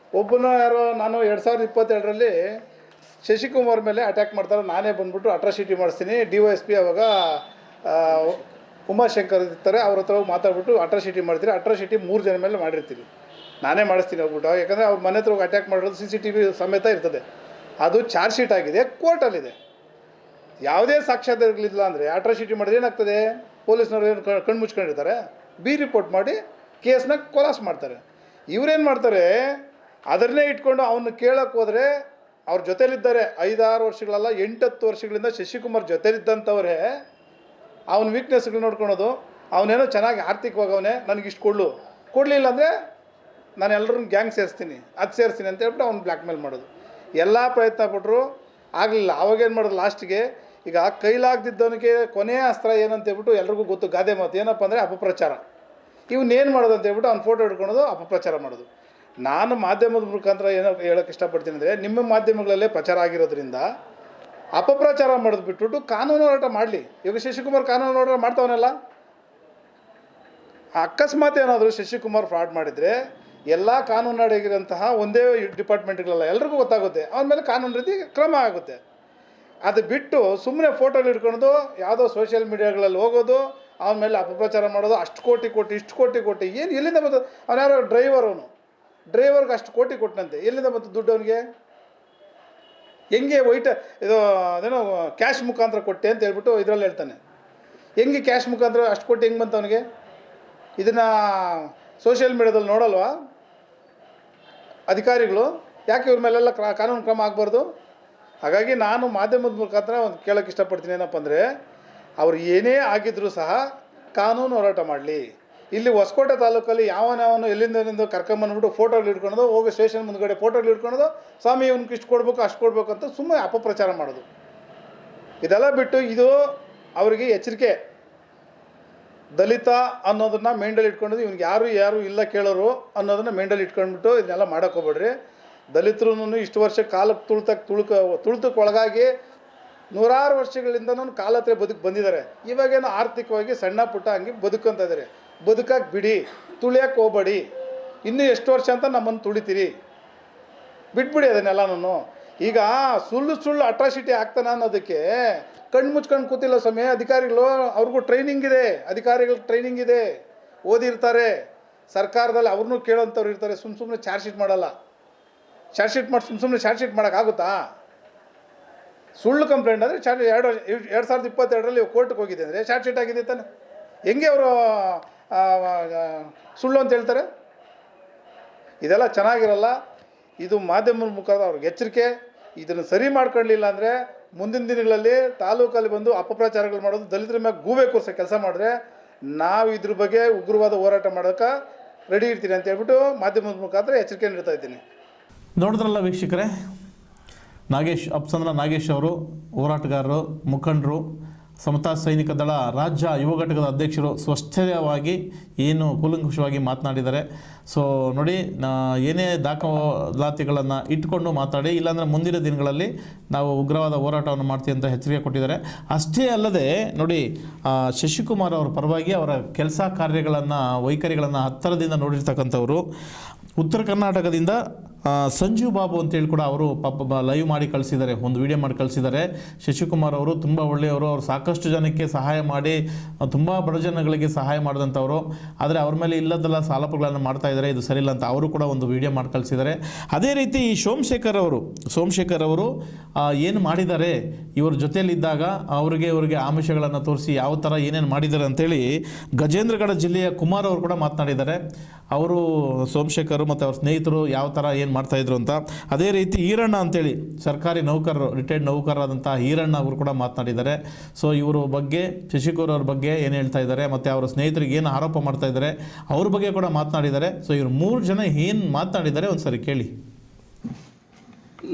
ಯಾರೋ ನಾನು 2022ರಲ್ಲಿ ಶಶಿಕುಮಾರ್ ಮೇಲೆ ಅಟ್ಯಾಕ್ ಮಾಡ್ತಾರೆ, ನಾನೇ ಬಂದುಬಿಟ್ಟು ಅಟ್ರಾಸಿಟಿ ಮಾಡಿಸ್ತೀನಿ, DYSP ಅವಾಗ ಉಮಾಶಂಕರ್ ಇರ್ತಾರೆ, ಅವ್ರ ಹತ್ರ ಮಾತಾಡ್ಬಿಟ್ಟು ಅಟ್ರಾಸಿಟಿ ಮಾಡ್ತೀನಿ, ಅಟ್ರಾಸಿಟಿ 3 ಜನ ಮೇಲೆ ಮಾಡಿರ್ತೀನಿ, ನಾನೇ ಮಾಡಿಸ್ತೀನಿ ಹೋಗ್ಬಿಟ್ಟು. ಯಾಕಂದರೆ ಅವ್ರ ಮನೆ ಹತ್ರ ಹೋಗಿ ಅಟ್ಯಾಕ್ ಮಾಡಿರೋದು CCTV ಸಮೇತ ಇರ್ತದೆ. ಅದು ಚಾರ್ಜ್ ಶೀಟ್ ಆಗಿದೆ, ಕೋರ್ಟಲ್ಲಿದೆ. ಯಾವುದೇ ಸಾಕ್ಷ್ಯಾಧಾರಗಳಿಲ್ಲ ಅಂದರೆ ಅಟ್ರಾಸಿಟಿ ಮಾಡಿದ್ರೆ ಏನಾಗ್ತದೆ, ಪೊಲೀಸ್ನವ್ರು ಏನು ಕಣ್ಣು ಮುಚ್ಕೊಂಡಿರ್ತಾರೆ, ರಿಪೋರ್ಟ್ ಮಾಡಿ ಕೇಸ್ನ ಕೊಲಾಸ್ ಮಾಡ್ತಾರೆ. ಇವರೇನು ಮಾಡ್ತಾರೆ, ಅದನ್ನೇ ಇಟ್ಕೊಂಡು ಅವನ್ನ ಕೇಳೋಕ್ಕೆ ಹೋದರೆ ಅವ್ರ ಜೊತೆಲಿದ್ದಾರೆ 5-6 ವರ್ಷಗಳಲ್ಲ 8-10 ವರ್ಷಗಳಿಂದ ಶಶಿಕುಮಾರ್ ಜೊತೆಲಿದ್ದಂಥವ್ರೆ ಅವನ ವೀಕ್ನೆಸ್ಗಳು ನೋಡ್ಕೊಳೋದು. ಅವನೇನೋ ಚೆನ್ನಾಗಿ ಆರ್ಥಿಕವಾಗಿ ಅವನೇ ನನಗಿಷ್ಟು ಕೊಡಲಿಲ್ಲ ಅಂದರೆ ನಾನು ಎಲ್ಲರನ್ನ ಗ್ಯಾಂಗ್ ಸೇರಿಸ್ತೀನಿ, ಅದು ಸೇರಿಸ್ತೀನಿ ಅಂತ ಹೇಳ್ಬಿಟ್ಟು ಅವ್ನು ಬ್ಲ್ಯಾಕ್ ಮೇಲ್ ಮಾಡೋದು. ಎಲ್ಲ ಪ್ರಯತ್ನ ಪಟ್ಟರು, ಆಗಲಿಲ್ಲ. ಅವಾಗೇನು ಮಾಡೋದು, ಲಾಸ್ಟಿಗೆ ಈಗ ಕೈಲಾಗ್ದಿದ್ದವನಿಗೆ ಕೊನೆಯ ಅಸ್ತ್ರ ಏನಂತ ಹೇಳ್ಬಿಟ್ಟು ಎಲ್ರಿಗೂ ಗೊತ್ತು ಗಾದೆ ಮಾತು, ಏನಪ್ಪ ಅಂದರೆ ಅಪಪ್ರಚಾರ. ಇವನ್ನೇನು ಮಾಡೋದು ಅಂತ ಹೇಳ್ಬಿಟ್ಟು ಅವ್ನು ಫೋಟೋ ಹಿಡ್ಕೊಳೋದು, ಅಪಪ್ರಚಾರ ಮಾಡೋದು. ನಾನು ಮಾಧ್ಯಮದ ಮುಖಾಂತರ ಏನೋ ಹೇಳೋಕ್ಕೆ ಇಷ್ಟಪಡ್ತೀನಿ ಅಂದರೆ, ನಿಮ್ಮ ಮಾಧ್ಯಮಗಳಲ್ಲೇ ಪ್ರಚಾರ ಆಗಿರೋದ್ರಿಂದ ಅಪಪ್ರಚಾರ ಮಾಡೋದು ಬಿಟ್ಬಿಟ್ಟು ಕಾನೂನು ಹೋರಾಟ ಮಾಡಲಿ. ಇವಾಗ ಶಶಿಕುಮಾರ್ ಕಾನೂನು ಹೋರಾಟ ಮಾಡ್ತಾವನಲ್ಲ, ಅಕಸ್ಮಾತ್ ಏನಾದರೂ ಶಶಿಕುಮಾರ್ ಫ್ರಾಡ್ ಮಾಡಿದರೆ ಎಲ್ಲ ಕಾನೂನು ಅಡಗಿರೋಂತಹ ಒಂದೇ ಡಿಪಾರ್ಟ್ಮೆಂಟ್ಗಳೆಲ್ಲ ಎಲ್ರಿಗೂ ಗೊತ್ತಾಗುತ್ತೆ, ಅವನ ಮೇಲೆ ಕಾನೂನು ರೀತಿ ಕ್ರಮ ಆಗುತ್ತೆ. ಅದು ಬಿಟ್ಟು ಸುಮ್ಮನೆ ಫೋಟೋలు ಹಿಡ್ಕೊಳೋದು, ಯಾವುದೋ ಸೋಷಿಯಲ್ ಮೀಡಿಯಾಗಳಲ್ಲಿ ಹೋಗೋದು, ಅವನ ಮೇಲೆ ಅಪಪ್ರಚಾರ ಮಾಡೋದು, ಅಷ್ಟು ಕೋಟಿ ಕೊಟ್ಟು ಇಷ್ಟು ಕೋಟಿ ಕೊಟ್ಟು ಏನು ಎಲ್ಲಿಂದ ಬಂತು? ಅವನು ಯಾರೋ ಡ್ರೈವರ್ಗೆ ಅಷ್ಟು ಕೋಟಿ ಕೊಟ್ಟನಂತೆ, ಎಲ್ಲಿಂದ ಬಂತು ದುಡ್ಡು ಅವನಿಗೆ? ಹೆಂಗೆ ಇದು ಅದೇನೋ ಕ್ಯಾಶ್ ಮುಖಾಂತರ ಕೊಟ್ಟೆ ಅಂತ ಹೇಳ್ಬಿಟ್ಟು ಇದರಲ್ಲಿ ಹೇಳ್ತಾನೆ. ಹೆಂಗೆ ಕ್ಯಾಶ್ ಮುಖಾಂತರ ಅಷ್ಟು ಕೋಟಿ ಹೆಂಗೆ ಬಂತು ಅವನಿಗೆ? ಇದನ್ನು ಸೋಷಿಯಲ್ ಮೀಡಿಯಾದಲ್ಲಿ ನೋಡಲ್ವಾ ಅಧಿಕಾರಿಗಳು? ಯಾಕೆ ಇವ್ರ ಮೇಲೆಲ್ಲ ಕಾನೂನು ಕ್ರಮ ಆಗಬಾರ್ದು? ಹಾಗಾಗಿ ನಾನು ಮಾಧ್ಯಮದ ಮುಖಾಂತರ ಒಂದು ಕೇಳೋಕ್ಕೆ ಇಷ್ಟಪಡ್ತೀನಿ, ಏನಪ್ಪ ಅಂದರೆ, ಅವ್ರು ಏನೇ ಆಗಿದ್ದರೂ ಸಹ ಕಾನೂನು ಹೋರಾಟ ಮಾಡಲಿ. ಇಲ್ಲಿ ಹೊಸಕೋಟೆ ತಾಲೂಕಲ್ಲಿ ಯಾವನೋ ಎಲ್ಲಿಂದ ಕರ್ಕೊಂಬಂದ್ಬಿಟ್ಟು ಫೋಟೋಗಳು ಹಿಡ್ಕೊಳೋದು, ಹೋಗಿ ಸ್ಟೇಷನ್ ಮುಂದ್ಗಡೆ ಫೋಟೋಗಳು ಹಿಡ್ಕೊಳೋದು, ಸ್ವಾಮಿ ಇವ್ನಿಗೆ ಇಷ್ಟು ಕೊಡಬೇಕು ಅಷ್ಟು ಕೊಡಬೇಕು ಅಂತ ಸುಮ್ಮನೆ ಅಪಪ್ರಚಾರ ಮಾಡೋದು, ಇದೆಲ್ಲ ಬಿಟ್ಟು ಇದು ಅವರಿಗೆ ಎಚ್ಚರಿಕೆ. ದಲಿತ ಅನ್ನೋದನ್ನು ಮೈಂಡಲ್ಲಿ ಇಟ್ಕೊಂಡು, ಇವ್ನಿಗೆ ಯಾರು ಇಲ್ಲ ಕೇಳೋರು ಅನ್ನೋದನ್ನು ಮೈಂಡಲ್ಲಿ ಇಟ್ಕೊಂಡ್ಬಿಟ್ಟು ಇದನ್ನೆಲ್ಲ ಮಾಡೋಕ್ಕೋಗ್ಬೇಡ್ರಿ. ದಲಿತರು ಇಷ್ಟು ವರ್ಷ ಕಾಲಕ್ಕೆ ತುಳಿತಕ್ಕೊಳಗಾಗಿ ನೂರಾರು ವರ್ಷಗಳಿಂದನೂ ಕಾಲತ್ರ ಬಂದಿದ್ದಾರೆ. ಇವಾಗೇನೋ ಆರ್ಥಿಕವಾಗಿ ಸಣ್ಣ ಪುಟ್ಟ ಹಂಗೆ ಬದುಕೊಂತ ಇದ್ದಾರೆ. ಬದುಕಕ್ಕೆ ಬಿಡಿ, ತುಳಿಯಕ್ಕೆ ಹೋಗ್ಬೇಡಿ. ಇನ್ನೂ ಎಷ್ಟು ವರ್ಷ ಅಂತ ನಮ್ಮನ್ನು ತುಳಿತೀರಿ? ಬಿಟ್ಬಿಡಿ ಅದನ್ನೆಲ್ಲನೂ. ಈಗ ಸುಳ್ಳು ಅಟ್ರಾಸಿಟಿ ಆಗ್ತಾನೆ ಅನ್ನೋದಕ್ಕೆ ಕಣ್ಣು ಮುಚ್ಕೊಂಡು ಕೂತಿಲ್ಲ ಸ್ವಾಮಿ ಅಧಿಕಾರಿಗಳು. ಅವ್ರಿಗೂ ಟ್ರೈನಿಂಗ್ ಇದೆ, ಅಧಿಕಾರಿಗಳಿಗೆ ಟ್ರೈನಿಂಗ್ ಇದೆ, ಓದಿರ್ತಾರೆ. ಸರ್ಕಾರದಲ್ಲಿ ಅವ್ರನ್ನೂ ಕೇಳೋಂಥವ್ರು ಇರ್ತಾರೆ. ಸುಮ್ಮನೆ ಚಾರ್ಜ್ ಶೀಟ್ ಮಾಡಲ್ಲ. ಚಾರ್ಜ್ ಶೀಟ್ ಮಾಡಿ ಸುಮ್ಮನೆ ಚಾರ್ಜ್ ಶೀಟ್ ಮಾಡೋಕ್ಕಾಗುತ್ತಾ? ಸುಳ್ಳು ಕಂಪ್ಲೇಂಟ್ ಅಂದರೆ 2022ರಲ್ಲಿ ಕೋರ್ಟ್ಗೆ ಹೋಗಿದೆ ಅಂದರೆ ಚಾರ್ಜ್ ಶೀಟ್ ಆಗಿದೆ ತಾನೆ. ಹೆಂಗೆ ಅವರು ಸುಳ್ಳು ಅಂತ ಹೇಳ್ತಾರೆ? ಇದೆಲ್ಲ ಚೆನ್ನಾಗಿರಲ್ಲ. ಇದು ಮಾಧ್ಯಮದ ಮುಖಾಂತರ ಅವ್ರಿಗೆ ಎಚ್ಚರಿಕೆ. ಇದನ್ನು ಸರಿ ಮಾಡ್ಕೊಳ್ಳಲಿಲ್ಲ ಅಂದರೆ ಮುಂದಿನ ದಿನಗಳಲ್ಲಿ ತಾಲೂಕಲ್ಲಿ ಬಂದು ಅಪಪ್ರಚಾರಗಳು ಮಾಡೋದು, ದಲಿತರ ಮೇಲೆ ಗೂಬೆ ಕೂರಿಸೋ ಕೆಲಸ ಮಾಡಿದ್ರೆ ನಾವು ಇದ್ರ ಬಗ್ಗೆ ಉಗ್ರವಾದ ಹೋರಾಟ ಮಾಡೋಕ್ಕೆ ರೆಡಿ ಇರ್ತೀನಿ ಅಂತ ಹೇಳ್ಬಿಟ್ಟು ಮಾಧ್ಯಮದ ಮುಖಾಂತರ ಎಚ್ಚರಿಕೆ ನೀಡ್ತಾ ಇದ್ದೀನಿ. ನೋಡಿದ್ರಲ್ಲ ವೀಕ್ಷಕರೇ, ಅಪ್ಸಂದ್ರ ನಾಗೇಶ್ ಅವರು ಹೋರಾಟಗಾರರು, ಮುಖಂಡರು, ಸಮತಾ ಸೈನಿಕ ದಳ ರಾಜ್ಯ ಯುವ ಘಟಕದ ಅಧ್ಯಕ್ಷರು ಸ್ಪಷ್ಟವಾಗಿ ಏನು ಕೂಲಂಕುಷವಾಗಿ ಮಾತನಾಡಿದ್ದಾರೆ. ಸೊ ನೋಡಿ, ಏನೇ ದಾಖಲಾತಿಗಳನ್ನು ಇಟ್ಕೊಂಡು ಮಾತಾಡಿ, ಇಲ್ಲಾಂದರೆ ಮುಂದಿನ ದಿನಗಳಲ್ಲಿ ನಾವು ಉಗ್ರವಾದ ಹೋರಾಟವನ್ನು ಮಾಡ್ತೀವಿ ಅಂತ ಎಚ್ಚರಿಕೆ ಕೊಟ್ಟಿದ್ದಾರೆ. ಅಷ್ಟೇ ಅಲ್ಲದೆ ನೋಡಿ, ಶಶಿಕುಮಾರ್ ಅವರ ಪರವಾಗಿ ಅವರ ಕೆಲಸ ಕಾರ್ಯಗಳನ್ನು, ವೈಖರಿಗಳನ್ನು ಹತ್ತಿರದಿಂದ ನೋಡಿರ್ತಕ್ಕಂಥವ್ರು. ಉತ್ತರ ಕರ್ನಾಟಕದಿಂದ ಸಂಜೀವ್ ಬಾಬು ಅಂತೇಳಿ ಕೂಡ ಅವರು ಲೈವ್ ಮಾಡಿ ಕಳಿಸಿದ್ದಾರೆ, ಒಂದು ವಿಡಿಯೋ ಮಾಡಿ ಕಳಿಸಿದ್ದಾರೆ. ಶಶಿಕುಮಾರ್ ಅವರು ತುಂಬ ಒಳ್ಳೆಯವರು, ಅವರು ಸಾಕಷ್ಟು ಜನಕ್ಕೆ ಸಹಾಯ ಮಾಡಿ ತುಂಬ ಬಡ ಜನಗಳಿಗೆ ಸಹಾಯ ಮಾಡಿದಂಥವರು. ಆದರೆ ಅವ್ರ ಮೇಲೆ ಇಲ್ಲದೆಲ್ಲ ಸಾಲಪುಗಳನ್ನು ಮಾಡ್ತಾ ಇದ್ದಾರೆ, ಇದು ಸರಿಯಿಲ್ಲ ಅಂತ ಅವರು ಕೂಡ ಒಂದು ವಿಡಿಯೋ ಮಾಡಿ ಕಳಿಸಿದ್ದಾರೆ. ಅದೇ ರೀತಿ ಸೋಮಶೇಖರ್ ಅವರು ಏನು ಮಾಡಿದ್ದಾರೆ, ಇವ್ರ ಜೊತೆಯಲ್ಲಿದ್ದಾಗ ಅವರಿಗೆ ಆಮಿಷಗಳನ್ನು ತೋರಿಸಿ ಯಾವ ಥರ ಏನೇನು ಮಾಡಿದ್ದಾರೆ ಅಂತೇಳಿ ಗಜೇಂದ್ರಗಢ ಜಿಲ್ಲೆಯ ಕುಮಾರ್ ಅವರು ಕೂಡ ಮಾತನಾಡಿದ್ದಾರೆ. ಅವರು ಸೋಮಶೇಖರ್ ಮತ್ತು ಅವ್ರ ಸ್ನೇಹಿತರು ಯಾವ ಥರ ಏನು ಮಾಡ್ತಾಯಿದ್ರು ಅಂತ. ಅದೇ ರೀತಿ ಈರಣ್ಣ ಅಂತೇಳಿ ಸರ್ಕಾರಿ ನೌಕರರು, ರಿಟೈರ್ಡ್ ನೌಕರರಾದಂಥ ಈರಣ್ಣ ಅವರು ಕೂಡ ಮಾತನಾಡಿದ್ದಾರೆ. ಸೊ ಇವರು ಬಗ್ಗೆ, ಶಶಿಕುಮಾರ್ ಅವ್ರ ಬಗ್ಗೆ ಏನು ಹೇಳ್ತಾ ಇದ್ದಾರೆ ಮತ್ತು ಅವರ ಸ್ನೇಹಿತರಿಗೆ ಏನು ಆರೋಪ ಮಾಡ್ತಾ ಇದ್ದಾರೆ ಅವ್ರ ಬಗ್ಗೆ ಕೂಡ ಮಾತನಾಡಿದ್ದಾರೆ. ಸೊ ಇವರು 3 ಜನ ಏನು ಮಾತನಾಡಿದ್ದಾರೆ ಒಂದು ಸರಿ ಕೇಳಿ.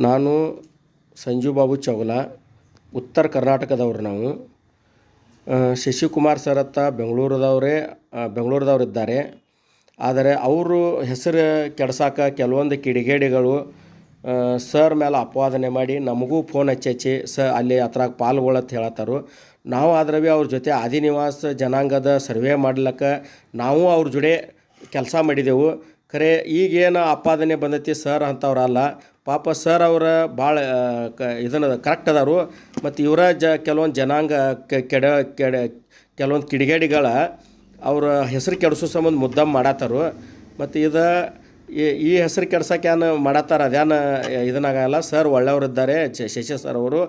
ನಾನು ಸಂಜೀವ್ ಬಾಬು ಚೌಗಲ, ಉತ್ತರ ಕರ್ನಾಟಕದವ್ರು. ನಾವು ಶಶಿಕುಮಾರ್ ಸರ್ ಹತ್ತ ಬೆಂಗಳೂರದವರಿದ್ದಾರೆ. ಆದರೆ ಅವರು ಹೆಸರು ಕೆಡ್ಸಾಕ ಕೆಲವೊಂದು ಕಿಡಿಗೇಡಿಗಳು ಸರ್ ಮೇಲೆ ಅಪವಾದನೆ ಮಾಡಿ ನಮಗೂ ಫೋನ್ ಹಚ್ಚಿ ಅಲ್ಲಿ ಅದ್ರಾಗ ಪಾಲ್ಗೊಳ್ಳತ್ ಹೇಳತ್ತಾರು. ನಾವು ಆದ್ರೆ ಭೀ ಅವ್ರ ಜೊತೆ ಆದಿನಿವಾಸ ಜನಾಂಗದ ಸರ್ವೆ ಮಾಡ್ಲಿಕ್ಕೆ ನಾವು ಅವ್ರ ಜೊತೆ ಕೆಲಸ ಮಾಡಿದೆವು. ಖರೆ ಈಗೇನು ಆಪಾದನೆ ಬಂದೈತಿ ಸರ್ ಅಂಥವ್ರಲ್ಲ. ಪಾಪ ಸರ್ ಅವರ ಭಾಳ ಇದನ್ನು ಕರೆಕ್ಟ್ ಅದಾರು. ಮತ್ತು ಇವರ ಕೆಲವೊಂದು ಜನಾಂಗ ಕೆಲವೊಂದು ಕಿಡಿಗೇಡಿಗಳ ಅವ್ರ ಹೆಸರು ಕೆಡಿಸೋ ಸಂಬಂಧ ಮುದ್ದಮ್ ಮಾಡತ್ತಾರು. ಮತ್ತು ಈ ಹೆಸರು ಕೆಡ್ಸೋಕೆ ಏನು ಮಾಡತ್ತಾರ, ಅದೇನು ಇದನ್ನಾಗಲ್ಲ. ಸರ್ ಒಳ್ಳೆಯವರಿದ್ದಾರೆ, ಶಶಿ ಸರ್ ಅವರು.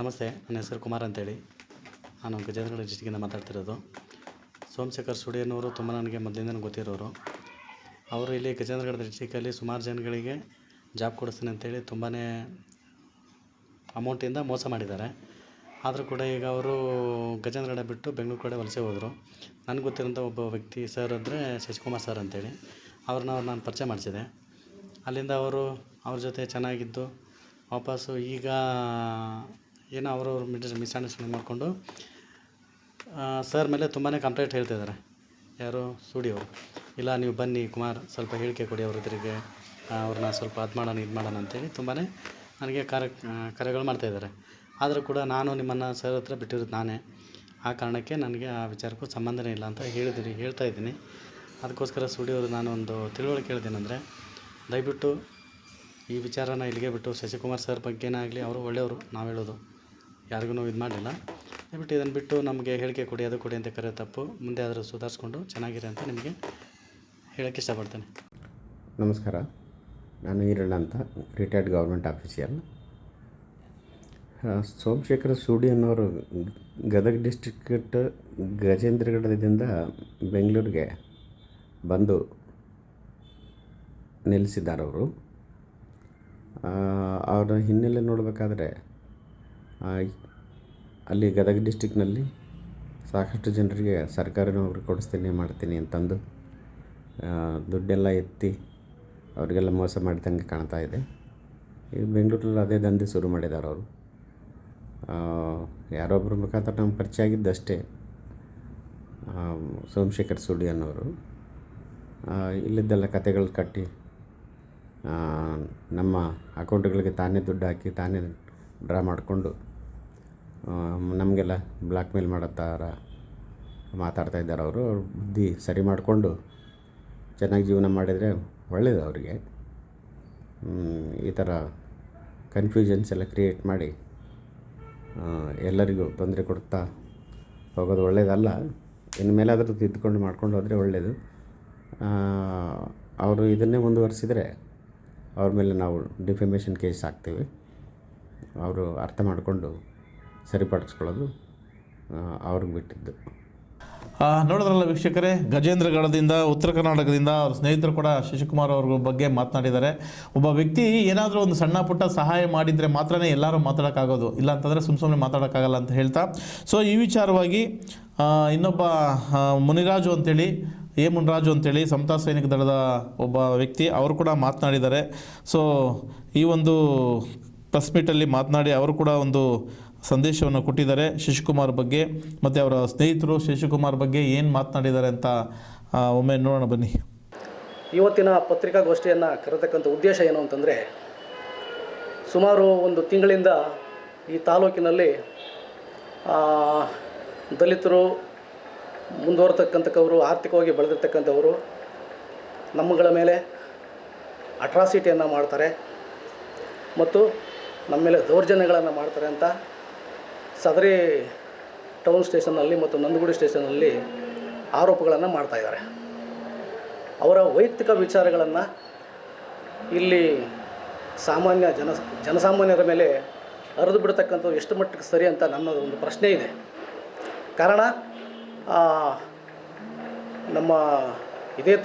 ನಮಸ್ತೆ, ನನ್ನ ಹೆಸರು ಕುಮಾರ್ ಅಂತೇಳಿ. ನಾನು ಗಜೇಂದ್ರಗಢ ಡಿಸ್ಟಿಕ್ಕಿಂದ ಮಾತಾಡ್ತಿರೋದು. ಸೋಮಶೇಖರ್ ಸುಡಿಯನ್ನವರು ತುಂಬ ನನಗೆ ಮೊದಲಿಂದ ಗೊತ್ತಿರೋರು. ಅವರು ಇಲ್ಲಿ ಗಜೇಂದ್ರಗಢ ಡಿಸ್ಟಿಕಲ್ಲಿ ಸುಮಾರು ಜನಗಳಿಗೆ ಜಾಬ್ ಕೊಡಿಸ್ತೀನಿ ಅಂತೇಳಿ ತುಂಬಾ ಅಮೌಂಟಿಂದ ಮೋಸ ಮಾಡಿದ್ದಾರೆ. ಆದರೂ ಕೂಡ ಈಗ ಅವರು ಗಜೇಂದ್ರಗಢ ಬಿಟ್ಟು ಬೆಂಗಳೂರು ಕಡೆ ವಲಸೆ ಹೋದರು. ನನಗೆ ಗೊತ್ತಿರೋಂಥ ಒಬ್ಬ ವ್ಯಕ್ತಿ ಸರ್ ಅಂದರೆ ಶಶಿಕುಮಾರ್ ಸರ್ ಅಂತೇಳಿ, ಅವ್ರನ್ನ ನಾನು ಪರಿಚಯ ಮಾಡಿಸಿದೆ. ಅಲ್ಲಿಂದ ಅವ್ರ ಜೊತೆ ಚೆನ್ನಾಗಿದ್ದು ವಾಪಸ್ಸು ಈಗ ಏನೋ ಅವರು ಮಿಸ್ಅಂಡರ್ಸ್ಟ್ಯಾಂಡಿಂಗ್ ಮಾಡಿಕೊಂಡು ಸರ್ ಮೇಲೆ ತುಂಬಾ ಕಂಪ್ಲೇಂಟ್ ಹೇಳ್ತಿದ್ದಾರೆ. ಯಾರು ಸ್ಟುಡಿಯೋರು, ಇಲ್ಲ ನೀವು ಬನ್ನಿ ಕುಮಾರ್ ಸ್ವಲ್ಪ ಹೇಳಿಕೆ ಕೊಡಿ ಅವ್ರ ಎದುರಿಗೆ, ಅವ್ರನ್ನ ಸ್ವಲ್ಪ ಅದು ಮಾಡೋಣ ಇದು ಮಾಡೋಣ ಅಂತೇಳಿ ತುಂಬಾ ನನಗೆ ಕಾರ್ಯಗಳು ಮಾಡ್ತಾಯಿದ್ದಾರೆ. ಆದರೂ ಕೂಡ ನಾನು ನಿಮ್ಮನ್ನು ಸರ್ ಹತ್ರ ಬಿಟ್ಟಿರೋದು ನಾನೇ. ಆ ಕಾರಣಕ್ಕೆ ನನಗೆ ಆ ವಿಚಾರಕ್ಕೂ ಸಂಬಂಧನೇ ಇಲ್ಲ ಅಂತ ಹೇಳ್ತಾ ಇದ್ದೀನಿ. ಅದಕ್ಕೋಸ್ಕರ ಸ್ಟುಡಿಯೋದು ನಾನು ಒಂದು ತಿಳುವಳಿಕೆ ಹೇಳಿದ್ದೇನೆಂದರೆ, ದಯವಿಟ್ಟು ಈ ವಿಚಾರನ ಇಲ್ಲಿಗೆ ಬಿಟ್ಟು ಶಶಿಕುಮಾರ್ ಸರ್ ಬಗ್ಗೆನೇ ಆಗಲಿ, ಅವರು ಒಳ್ಳೆಯವರು, ನಾವು ಹೇಳೋದು ಯಾರಿಗೂ ಇದು ಮಾಡಲಿಲ್ಲ. ದಯವಿಟ್ಟು ಇದನ್ನು ಬಿಟ್ಟು ನಮಗೆ ಹೇಳಿಕೆ ಕೊಡಿ, ಅದು ಕೊಡಿ ಅಂತ ಕರೆಯೋ ತಪ್ಪು. ಮುಂದೆ ಆದರೂ ಸುಧಾರಿಸ್ಕೊಂಡು ಚೆನ್ನಾಗಿರಿ ಅಂತ ನಿಮಗೆ ಹೇಳೋಕ್ಕೆ ಇಷ್ಟಪಡ್ತೇನೆ. ನಮಸ್ಕಾರ, ನಾನು ಈರಣ್ಣ ಅಂತ, retired government official. Somashekhara Sudi ಅನ್ನೋರು ಗದಗ ಡಿಸ್ಟ್ರಿಕ್ಟ್ ಗಜೇಂದ್ರಗಢದಿಂದ ಬೆಂಗಳೂರಿಗೆ ಬಂದು ನೆಲೆಸಿದ್ದಾರೆ. ಅವರು ಅವರ ಹಿನ್ನೆಲೆ ನೋಡಬೇಕಾದ್ರೆ ಅಲ್ಲಿ ಗದಗ ಡಿಸ್ಟಿಕ್ನಲ್ಲಿ ಸಾಕಷ್ಟು ಜನರಿಗೆ ಸರ್ಕಾರಿ ನೌಕರಿ ಮಾಡ್ತೀನಿ ಅಂತಂದು ದುಡ್ಡೆಲ್ಲ ಎತ್ತಿ ಅವರಿಗೆಲ್ಲ ಮೋಸ ಮಾಡಿದಂಗೆ ಕಾಣ್ತಾ ಇದೆ. ಈಗ ಬೆಂಗಳೂರಲ್ಲಿ ಅದೇ ದಂಧೆ ಶುರು ಮಾಡಿದ್ದಾರೆ ಅವರು. ಯಾರೊಬ್ಬರ ಮುಖಾಂತರ ನಮ್ಗೆ ಪರಿಚಯ ಆಗಿದ್ದಷ್ಟೇ. ಸೋಮಶೇಖರ್ ಸೂಡಿ ಅನ್ನೋರು ಇಲ್ಲಿದ್ದೆಲ್ಲ ಕತೆಗಳು ಕಟ್ಟಿ ನಮ್ಮ ಅಕೌಂಟ್ಗಳಿಗೆ ತಾನೇ ದುಡ್ಡು ಹಾಕಿ ತಾನೇ ಡ್ರಾ ಮಾಡಿಕೊಂಡು ನಮಗೆಲ್ಲ ಬ್ಲ್ಯಾಕ್ ಮೇಲ್ ಮಾಡೋ ಥರ ಮಾತಾಡ್ತಾಯಿದ್ದಾರೆ. ಅವ್ರ ಬುದ್ಧಿ ಸರಿ ಮಾಡಿಕೊಂಡು ಚೆನ್ನಾಗಿ ಜೀವನ ಮಾಡಿದರೆ ಒಳ್ಳೆಯದು ಅವರಿಗೆ. ಈ ಥರ ಕನ್ಫ್ಯೂಷನ್ಸ್ ಎಲ್ಲ ಕ್ರಿಯೇಟ್ ಮಾಡಿ ಎಲ್ಲರಿಗೂ ತೊಂದರೆ ಕೊಡ್ತಾ ಹೋಗೋದು ಒಳ್ಳೆಯದಲ್ಲ. ಇನ್ನು ಮೇಲಾದರೂ ತಿದ್ದುಕೊಂಡು ಮಾಡ್ಕೊಂಡು ಹೋದರೆ ಒಳ್ಳೆಯದು. ಅವರು ಇದನ್ನೇ ಮುಂದುವರಿಸಿದರೆ ಅವ್ರ ಮೇಲೆ ನಾವು ಡಿಫೆಮೇಷನ್ ಕೇಸ್ ಹಾಕ್ತೀವಿ. ಅವರು ಅರ್ಥ ಮಾಡಿಕೊಂಡು ಸರಿಪಡಿಸ್ಕೊಳ್ಳೋದು ಅವ್ರಿಗೆ ಬಿಟ್ಟಿದ್ದು. ನೋಡಿದ್ರಲ್ಲ ವೀಕ್ಷಕರೇ, ಗಜೇಂದ್ರಗಢದಿಂದ, ಉತ್ತರ ಕರ್ನಾಟಕದಿಂದ ಅವ್ರ ಸ್ನೇಹಿತರು ಕೂಡ ಶಶಿಕುಮಾರ್ ಅವ್ರ ಬಗ್ಗೆ ಮಾತನಾಡಿದ್ದಾರೆ. ಒಬ್ಬ ವ್ಯಕ್ತಿ ಏನಾದರೂ ಒಂದು ಸಣ್ಣ ಪುಟ್ಟ ಸಹಾಯ ಮಾಡಿದರೆ ಮಾತ್ರನೇ ಎಲ್ಲರೂ ಮಾತಾಡೋಕ್ಕಾಗೋದು, ಇಲ್ಲ ಅಂತಂದರೆ ಸುಮ್ಮನೆ ಮಾತಾಡೋಕ್ಕಾಗಲ್ಲ ಅಂತ ಹೇಳ್ತಾ, ಸೊ ಈ ವಿಚಾರವಾಗಿ ಇನ್ನೊಬ್ಬ ಮುನಿರಾಜು ಅಂತೇಳಿ, ಮುನಿರಾಜು ಅಂತೇಳಿ ಸಮತಾ ಸೈನಿಕ ದಳದ ಒಬ್ಬ ವ್ಯಕ್ತಿ, ಅವರು ಕೂಡ ಮಾತನಾಡಿದ್ದಾರೆ. ಸೊ ಈ ಒಂದು ಪ್ರೆಸ್ ಮೀಟಲ್ಲಿ ಮಾತನಾಡಿ ಅವರು ಕೂಡ ಒಂದು ಸಂದೇಶವನ್ನು ಕೊಟ್ಟಿದ್ದಾರೆ ಶಶಿಕುಮಾರ್ ಬಗ್ಗೆ, ಮತ್ತು ಅವರ ಸ್ನೇಹಿತರು ಶಶಿಕುಮಾರ್ ಬಗ್ಗೆ ಏನು ಮಾತನಾಡಿದ್ದಾರೆ ಅಂತ ಒಮ್ಮೆ ನೋಡೋಣ ಬನ್ನಿ. ಇವತ್ತಿನ ಪತ್ರಿಕಾಗೋಷ್ಠಿಯನ್ನು ಕರೆತಕ್ಕಂಥ ಉದ್ದೇಶ ಏನು ಅಂತಂದರೆ, ಸುಮಾರು ಒಂದು ತಿಂಗಳಿಂದ ಈ ತಾಲೂಕಿನಲ್ಲಿ ದಲಿತರು ಮುಂದುವರ್ತಕ್ಕಂಥವರು, ಆರ್ಥಿಕವಾಗಿ ಬೆಳೆದಿರ್ತಕ್ಕಂಥವರು ನಮ್ಮಗಳ ಮೇಲೆ ಅಟ್ರಾಸಿಟಿಯನ್ನು ಮಾಡ್ತಾರೆ ಮತ್ತು ನಮ್ಮ ಮೇಲೆ ದೌರ್ಜನ್ಯಗಳನ್ನು ಮಾಡ್ತಾರೆ ಅಂತ ಸದರಿ ಟೌನ್ ಸ್ಟೇಷನ್ನಲ್ಲಿ ಮತ್ತು ನಂದಗುಡಿ ಸ್ಟೇಷನ್ನಲ್ಲಿ ಆರೋಪಗಳನ್ನು ಮಾಡ್ತಾಯಿದ್ದಾರೆ. ಅವರ ವೈಯಕ್ತಿಕ ವಿಚಾರಗಳನ್ನು ಇಲ್ಲಿ ಸಾಮಾನ್ಯ ಜನಸಾಮಾನ್ಯರ ಮೇಲೆ ಹರಿದು ಬಿಡ್ತಕ್ಕಂಥದ್ದು ಎಷ್ಟು ಮಟ್ಟಿಗೆ ಸರಿ ಅಂತ ನನ್ನ ಒಂದು ಪ್ರಶ್ನೆ ಇದೆ. ಕಾರಣ ನಮ್ಮ ಇದೇ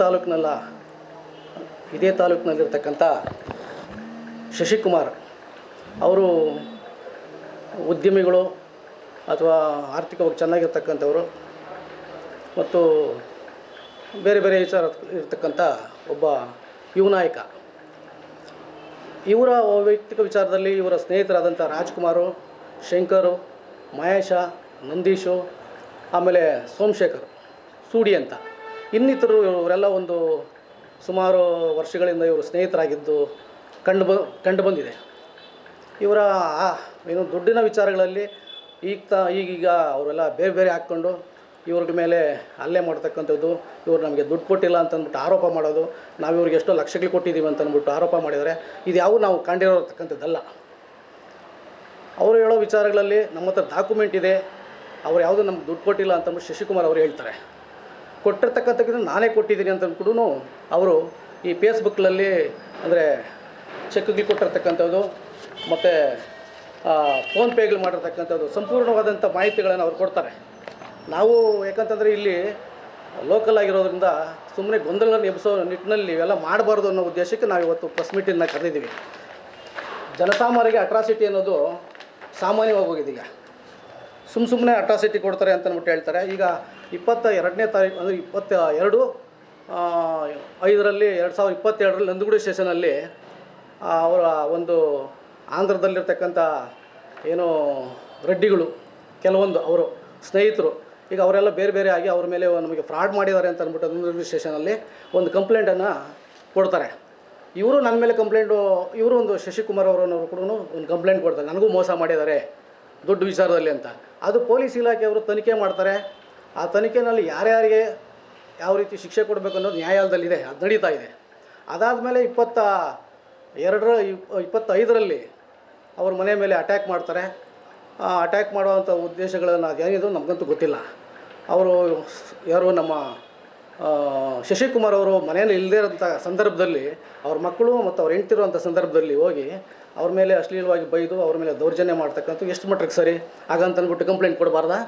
ತಾಲೂಕಿನಲ್ಲಿರ್ತಕ್ಕಂಥ ಶಶಿಕುಮಾರ್ ಅವರು ಉದ್ಯಮಿಗಳು ಅಥವಾ ಆರ್ಥಿಕವಾಗಿ ಚೆನ್ನಾಗಿರ್ತಕ್ಕಂಥವರು ಮತ್ತು ಬೇರೆ ಬೇರೆ ವಿಚಾರ ಇರ್ತಕ್ಕಂಥ ಒಬ್ಬ ಯುವ ನಾಯಕ. ಇವರ ವೈಯಕ್ತಿಕ ವಿಚಾರದಲ್ಲಿ ಇವರ ಸ್ನೇಹಿತರಾದಂಥ ರಾಜ್ಕುಮಾರು, ಶಂಕರು, ಮಹೇಶ, ನಂದೀಶು, ಆಮೇಲೆ ಸೋಮಶೇಖರ್ ಸೂಡಿ ಅಂತ ಇನ್ನಿತರು ಇವರೆಲ್ಲ ಒಂದು ಸುಮಾರು ವರ್ಷಗಳಿಂದ ಇವರು ಸ್ನೇಹಿತರಾಗಿದ್ದು ಕಂಡು ಬಂದಿದೆ. ಇವರ ಏನು ದುಡ್ಡಿನ ವಿಚಾರಗಳಲ್ಲಿ ಈಗೀಗ ಅವರೆಲ್ಲ ಬೇರೆ ಬೇರೆ ಹಾಕ್ಕೊಂಡು ಇವ್ರ ಮೇಲೆ ಹಲ್ಲೆ ಮಾಡ್ತಕ್ಕಂಥದ್ದು, ಇವರು ನಮಗೆ ದುಡ್ಡು ಕೊಟ್ಟಿಲ್ಲ ಅಂತಂದ್ಬಿಟ್ಟು ಆರೋಪ ಮಾಡೋದು, ನಾವು ಇವ್ರಿಗೆ ಎಷ್ಟೋ ಲಕ್ಷಗಳು ಕೊಟ್ಟಿದ್ದೀವಿ ಅಂತಂದ್ಬಿಟ್ಟು ಆರೋಪ ಮಾಡಿದರೆ ಇದು ಯಾವ ನಾವು ಕಂಡಿರೋತಕ್ಕಂಥದ್ದಲ್ಲ. ಅವರು ಹೇಳೋ ವಿಚಾರಗಳಲ್ಲಿ ನಮ್ಮ ಹತ್ರ ಡಾಕ್ಯುಮೆಂಟ್ ಇದೆ, ಅವ್ರು ಯಾವುದೂ ನಮ್ಗೆ ದುಡ್ಡು ಕೊಟ್ಟಿಲ್ಲ ಅಂತಂದ್ಬಿಟ್ಟು ಶಶಿಕುಮಾರ್ ಅವರು ಹೇಳ್ತಾರೆ. ಕೊಟ್ಟಿರ್ತಕ್ಕಂಥದ್ದು ನಾನೇ ಕೊಟ್ಟಿದ್ದೀನಿ ಅಂತಂದ್ಬಿಟ್ಟು ಅವರು ಈ ಫೇಸ್ಬುಕ್ನಲ್ಲಿ ಅಂದರೆ ಚೆಕ್ಗಳು ಕೊಟ್ಟಿರ್ತಕ್ಕಂಥದ್ದು ಮತ್ತು ಫೋನ್ಪೇಗಳು ಮಾಡಿರ್ತಕ್ಕಂಥದ್ದು ಸಂಪೂರ್ಣವಾದಂಥ ಮಾಹಿತಿಗಳನ್ನು ಅವ್ರು ಕೊಡ್ತಾರೆ. ನಾವು ಯಾಕಂತಂದರೆ ಇಲ್ಲಿ ಲೋಕಲ್ ಆಗಿರೋದ್ರಿಂದ ಸುಮ್ಮನೆ ಗೊಂದಲಗಳನ್ನು ಎಬ್ಬಿಸೋ ನಿಟ್ಟಿನಲ್ಲಿ ಇವೆಲ್ಲ ಮಾಡಬಾರ್ದು ಅನ್ನೋ ಉದ್ದೇಶಕ್ಕೆ ನಾವು ಇವತ್ತು ಪ್ರೆಸ್ ಮೀಟನ್ನು ಕರೆದಿದ್ದೀವಿ. ಜನಸಾಮಾನ್ಯರಿಗೆ ಅಟ್ರಾಸಿಟಿ ಅನ್ನೋದು ಸಾಮಾನ್ಯವಾಗಿ ಹೋಗಿದೆ. ಈಗ ಸುಮ್ಮನೆ ಅಟ್ರಾಸಿಟಿ ಕೊಡ್ತಾರೆ ಅಂತಂದ್ಬಿಟ್ಟು ಹೇಳ್ತಾರೆ. ಈಗ 22ನೇ ತಾರೀಕು ಅಂದರೆ 2022 ನಂದಗುಡಿ ಸ್ಟೇಷನಲ್ಲಿ ಅವರ ಒಂದು ಆಂಧ್ರದಲ್ಲಿರ್ತಕ್ಕಂಥ ಏನೋ ರೆಡ್ಡಿಗಳು ಕೆಲವೊಂದು ಅವರು ಸ್ನೇಹಿತರು ಈಗ ಅವರೆಲ್ಲ ಬೇರೆ ಬೇರೆ ಆಗಿ ಅವ್ರ ಮೇಲೆ ನಮಗೆ ಫ್ರಾಡ್ ಮಾಡಿದ್ದಾರೆ ಅಂತ ಅಂದ್ಬಿಟ್ಟು ನಂದಗುಡಿ ಸ್ಟೇಷನಲ್ಲಿ ಒಂದು ಕಂಪ್ಲೇಂಟನ್ನು ಕೊಡ್ತಾರೆ. ಇವರು ನನ್ನ ಮೇಲೆ ಕಂಪ್ಲೇಂಟು, ಇವರು ಒಂದು ಶಶಿಕುಮಾರ್ ಅವರನ್ನು ಕೂಡ ಒಂದು ಕಂಪ್ಲೇಂಟ್ ಕೊಡ್ತಾರೆ, ನನಗೂ ಮೋಸ ಮಾಡಿದ್ದಾರೆ ದುಡ್ಡು ವಿಚಾರದಲ್ಲಿ ಅಂತ. ಅದು ಪೊಲೀಸ್ ಇಲಾಖೆಯವರು ತನಿಖೆ ಮಾಡ್ತಾರೆ. ಆ ತನಿಖೆಯಲ್ಲಿ ಯಾರ್ಯಾರಿಗೆ ಯಾವ ರೀತಿ ಶಿಕ್ಷೆ ಕೊಡಬೇಕು ಅನ್ನೋದು ನ್ಯಾಯಾಲಯದಲ್ಲಿದೆ, ಅದು ನಡೀತಾ ಇದೆ. ಅದಾದಮೇಲೆ 25ರಲ್ಲಿ ಅವ್ರ ಮನೆ ಮೇಲೆ ಅಟ್ಯಾಕ್ ಮಾಡ್ತಾರೆ. ಅಟ್ಯಾಕ್ ಮಾಡುವಂಥ ಉದ್ದೇಶಗಳನ್ನು ಅದೇನಿದು ನಮಗಂತೂ ಗೊತ್ತಿಲ್ಲ. ಅವರು ಯಾರು ನಮ್ಮ ಶಶಿಕುಮಾರ್ ಅವರು ಮನೆಯಲ್ಲಿ ಇಲ್ಲದೇ ಇರೋಂಥ ಸಂದರ್ಭದಲ್ಲಿ ಅವ್ರ ಮಕ್ಕಳು ಮತ್ತು ಅವ್ರು ಹೆಂಡ್ತಿರುವಂಥ ಸಂದರ್ಭದಲ್ಲಿ ಹೋಗಿ ಅವ್ರ ಮೇಲೆ ಅಶ್ಲೀಲವಾಗಿ ಬೈದು ಅವ್ರ ಮೇಲೆ ದೌರ್ಜನ್ಯ ಮಾಡ್ತಕ್ಕಂಥ ಎಷ್ಟು ಮಟ್ಟಿಗೆ ಸರಿ ಹಾಗಂತ ಅಂದ್ಬಿಟ್ಟು ಕಂಪ್ಲೇಂಟ್ ಕೊಡಬಾರ್ದಾ?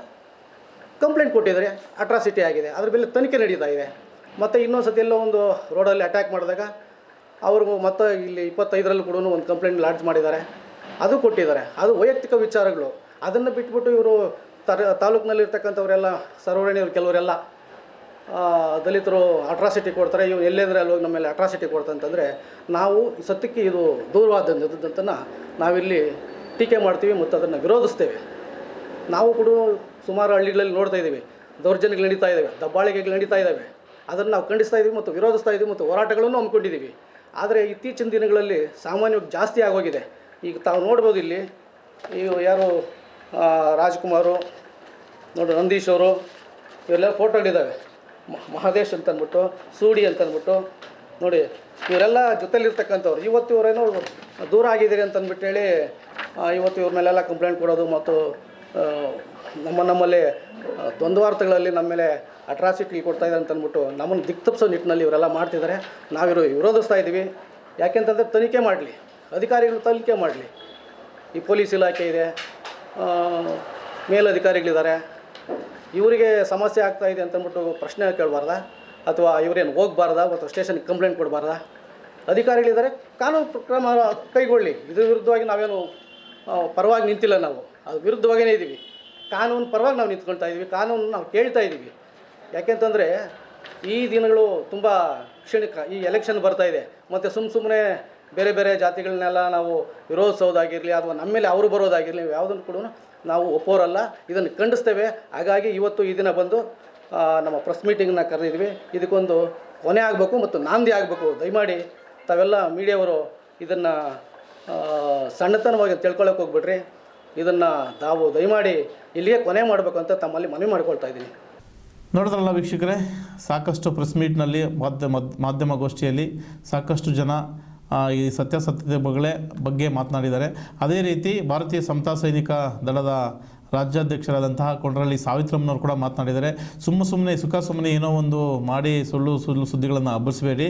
ಕಂಪ್ಲೇಂಟ್ ಕೊಟ್ಟಿದ್ದಾರೆ, ಅಟ್ರಾಸಿಟಿ ಆಗಿದೆ, ಅದ್ರ ಮೇಲೆ ತನಿಖೆ ನಡೀತಾ ಇದೆ. ಮತ್ತು ಇನ್ನೊಂದು ಸತಿ ಎಲ್ಲೋ ಒಂದು ರೋಡಲ್ಲಿ ಅಟ್ಯಾಕ್ ಮಾಡಿದಾಗ ಅವ್ರಿಗೂ ಮತ್ತು ಇಲ್ಲಿ 25ರಲ್ಲಿ ಕೂಡ ಒಂದು ಕಂಪ್ಲೇಂಟ್ ಲಾಡ್ಜ್ ಮಾಡಿದ್ದಾರೆ, ಅದು ಕೊಟ್ಟಿದ್ದಾರೆ. ಅದು ವೈಯಕ್ತಿಕ ವಿಚಾರಗಳು. ಅದನ್ನು ಬಿಟ್ಬಿಟ್ಟು ಇವರು ತಾಲೂಕಿನಲ್ಲಿರ್ತಕ್ಕಂಥವರೆಲ್ಲ ಸರ್ವರ್ಣಿಯವರು ಕೆಲವರೆಲ್ಲ ದಲಿತರು ಅಟ್ರಾಸಿಟಿ ಕೊಡ್ತಾರೆ, ಇವ್ರು ಎಲ್ಲೇಂದ್ರೆ ಅಲ್ಲಿ ಹೋಗಿ ನಮ್ಮ ಮೇಲೆ ಅಟ್ರಾಸಿಟಿ ಕೊಡ್ತಾರೆ ಅಂತಂದರೆ ನಾವು ಸತ್ಯಕ್ಕೆ ಇದು ದೂರವಾದಂಥದ್ದನ್ನು ನಾವಿಲ್ಲಿ ಟೀಕೆ ಮಾಡ್ತೀವಿ ಮತ್ತು ಅದನ್ನು ವಿರೋಧಿಸ್ತೇವೆ. ನಾವು ಕೂಡ ಸುಮಾರು ಹಳ್ಳಿಗಳಲ್ಲಿ ನೋಡ್ತಾ ಇದ್ದೀವಿ, ದೌರ್ಜನ್ಯಗಳು ನಡೀತಾ ಇದ್ದಾವೆ, ದಬ್ಬಾಳಿಕೆಗಳು ನಡೀತಾ ಇದ್ದಾವೆ. ಅದನ್ನು ನಾವು ಖಂಡಿಸ್ತಾ ಇದ್ದೀವಿ ಮತ್ತು ವಿರೋಧಿಸ್ತಾ ಇದ್ದೀವಿ ಮತ್ತು ಹೋರಾಟಗಳನ್ನು ಹಮ್ಮಿಕೊಂಡಿದ್ದೀವಿ. ಆದರೆ ಇತ್ತೀಚಿನ ದಿನಗಳಲ್ಲಿ ಸಾಮಾನ್ಯವಾಗಿ ಜಾಸ್ತಿ ಆಗೋಗಿದೆ. ಈಗ ತಾವು ನೋಡ್ಬೋದು ಇಲ್ಲಿ ಯಾರು ರಾಜ್ಕುಮಾರು ನೋಡಿ, ನಂದೀಶ್ ಅವರು ಇವೆಲ್ಲ ಫೋಟೋಗಳಿದ್ದಾವೆ. ಮಹದೇಶ್ ಅಂತ ಅಂದ್ಬಿಟ್ಟು, ಸೂಡಿ ಅಂತ ಅಂದ್ಬಿಟ್ಟು ನೋಡಿ, ಇವರೆಲ್ಲ ಜೊತೆಲಿರ್ತಕ್ಕಂಥವ್ರು. ಇವತ್ತು ಇವರೇನೋ ದೂರ ಆಗಿದ್ದೀರಿ ಅಂತಂದ್ಬಿಟ್ಟು ಹೇಳಿ ಇವತ್ತು ಇವ್ರ ಮೇಲೆಲ್ಲ ಕಂಪ್ಲೇಂಟ್ ಕೊಡೋದು ಮತ್ತು ನಮ್ಮಲ್ಲಿ ದ್ವಂದ್ವಾರ್ಥಗಳಲ್ಲಿ ನಮ್ಮ ಮೇಲೆ ಅಟ್ರಾಸಿಟಿ ಕೊಡ್ತಾಯಿದ್ದಾರೆ ಅಂತ ಅಂದ್ಬಿಟ್ಟು ನಮ್ಮನ್ನು ದಿಕ್ತಪ್ಸೋ ನಿಟ್ಟಿನಲ್ಲಿ ಇವರೆಲ್ಲ ಮಾಡ್ತಿದ್ದಾರೆ. ನಾವಿರೋ ವಿರೋಧಿಸ್ತಾ ಇದ್ದೀವಿ. ಯಾಕೆಂತಂದರೆ ತನಿಖೆ ಮಾಡಲಿ, ಅಧಿಕಾರಿಗಳು ತನಿಖೆ ಮಾಡಲಿ. ಈ ಪೊಲೀಸ್ ಇಲಾಖೆ ಇದೆ, ಮೇಲಧಿಕಾರಿಗಳಿದ್ದಾರೆ, ಇವರಿಗೆ ಸಮಸ್ಯೆ ಆಗ್ತಾಯಿದೆ ಅಂತಂದ್ಬಿಟ್ಟು ಪ್ರಶ್ನೆ ಕೇಳಬಾರ್ದಾ? ಅಥವಾ ಇವರೇನು ಹೋಗಬಾರ್ದಾ? ಅಥವಾ ಸ್ಟೇಷನ್ಗೆ ಕಂಪ್ಲೇಂಟ್ ಕೊಡಬಾರ್ದಾ? ಅಧಿಕಾರಿಗಳಿದ್ದಾರೆ, ಕಾನೂನು ಕ್ರಮ ಕೈಗೊಳ್ಳಿ. ಇದ್ರ ವಿರುದ್ಧವಾಗಿ ನಾವೇನು ಪರವಾಗಿ ನಿಂತಿಲ್ಲ, ನಾವು ಅದು ವಿರುದ್ಧವಾಗಿಯೇ ಇದ್ದೀವಿ. ಕಾನೂನು ಪರವಾಗಿ ನಾವು ನಿಂತ್ಕೊಳ್ತಾ ಇದ್ದೀವಿ, ಕಾನೂನು ನಾವು ಕೇಳ್ತಾ ಇದ್ದೀವಿ. ಯಾಕೆಂತಂದರೆ ಈ ದಿನಗಳು ತುಂಬ ಕ್ಷಣಿಕ. ಈ ಎಲೆಕ್ಷನ್ ಬರ್ತಾಯಿದೆ ಮತ್ತು ಸುಮ್ಮನೆ ಬೇರೆ ಬೇರೆ ಜಾತಿಗಳನ್ನೆಲ್ಲ ನಾವು ವಿರೋಧಿಸೋದಾಗಿರಲಿ ಅಥವಾ ನಮ್ಮ ಮೇಲೆ ಅವರು ಬರೋದಾಗಿರಲಿ ಯಾವುದನ್ನು ಕೂಡ ನಾವು ಒಪ್ಪೋರಲ್ಲ, ಇದನ್ನು ಖಂಡಿಸ್ತೇವೆ. ಹಾಗಾಗಿ ಇವತ್ತು ಈ ದಿನ ಬಂದು ನಮ್ಮ ಪ್ರೆಸ್ ಮೀಟಿಂಗನ್ನ ಕರೆದಿದ್ವಿ. ಇದಕ್ಕೊಂದು ಕೊನೆ ಆಗಬೇಕು ಮತ್ತು ನಾಂದಿ ಆಗಬೇಕು. ದಯಮಾಡಿ ತಾವೆಲ್ಲ ಮೀಡಿಯಾವರು ಇದನ್ನು ಸಣ್ಣತನವಾಗಿ ತಿಳ್ಕೊಳ್ಳೋಕೆ ಹೋಗ್ಬಿಡ್ರಿ. ಇದನ್ನು ತಾವು ದಯಮಾಡಿ ಇಲ್ಲಿಗೆ ಕೊನೆ ಮಾಡಬೇಕು ಅಂತ ತಮ್ಮಲ್ಲಿ ಮನವಿ ಮಾಡ್ಕೊಳ್ತಾ ಇದ್ದೀನಿ. ನೋಡಿದ್ರಲ್ಲ ವೀಕ್ಷಕರೇ, ಸಾಕಷ್ಟು ಪ್ರೆಸ್ ಮೀಟ್ನಲ್ಲಿ ಮಾಧ್ಯಮಗೋಷ್ಠಿಯಲ್ಲಿ ಸಾಕಷ್ಟು ಜನ ಈ ಸತ್ಯಾಸತ್ಯತೆ ಬಗ್ಗೆ ಮಾತನಾಡಿದ್ದಾರೆ. ಅದೇ ರೀತಿ ಭಾರತೀಯ ಸಮತಾ ಸೈನಿಕ ದಳದ ರಾಜ್ಯಾಧ್ಯಕ್ಷರಾದಂತಹ ಕೊಂಡ್ರಳ್ಳಿ ಸಾವಿತ್ರಮ್ಮನವರು ಕೂಡ ಮಾತನಾಡಿದ್ದಾರೆ. ಸುಮ್ಮನೆ ಏನೋ ಒಂದು ಮಾಡಿ ಸುಳ್ಳು ಸುದ್ದಿಗಳನ್ನು ಹಬ್ಬಿಸಬೇಡಿ,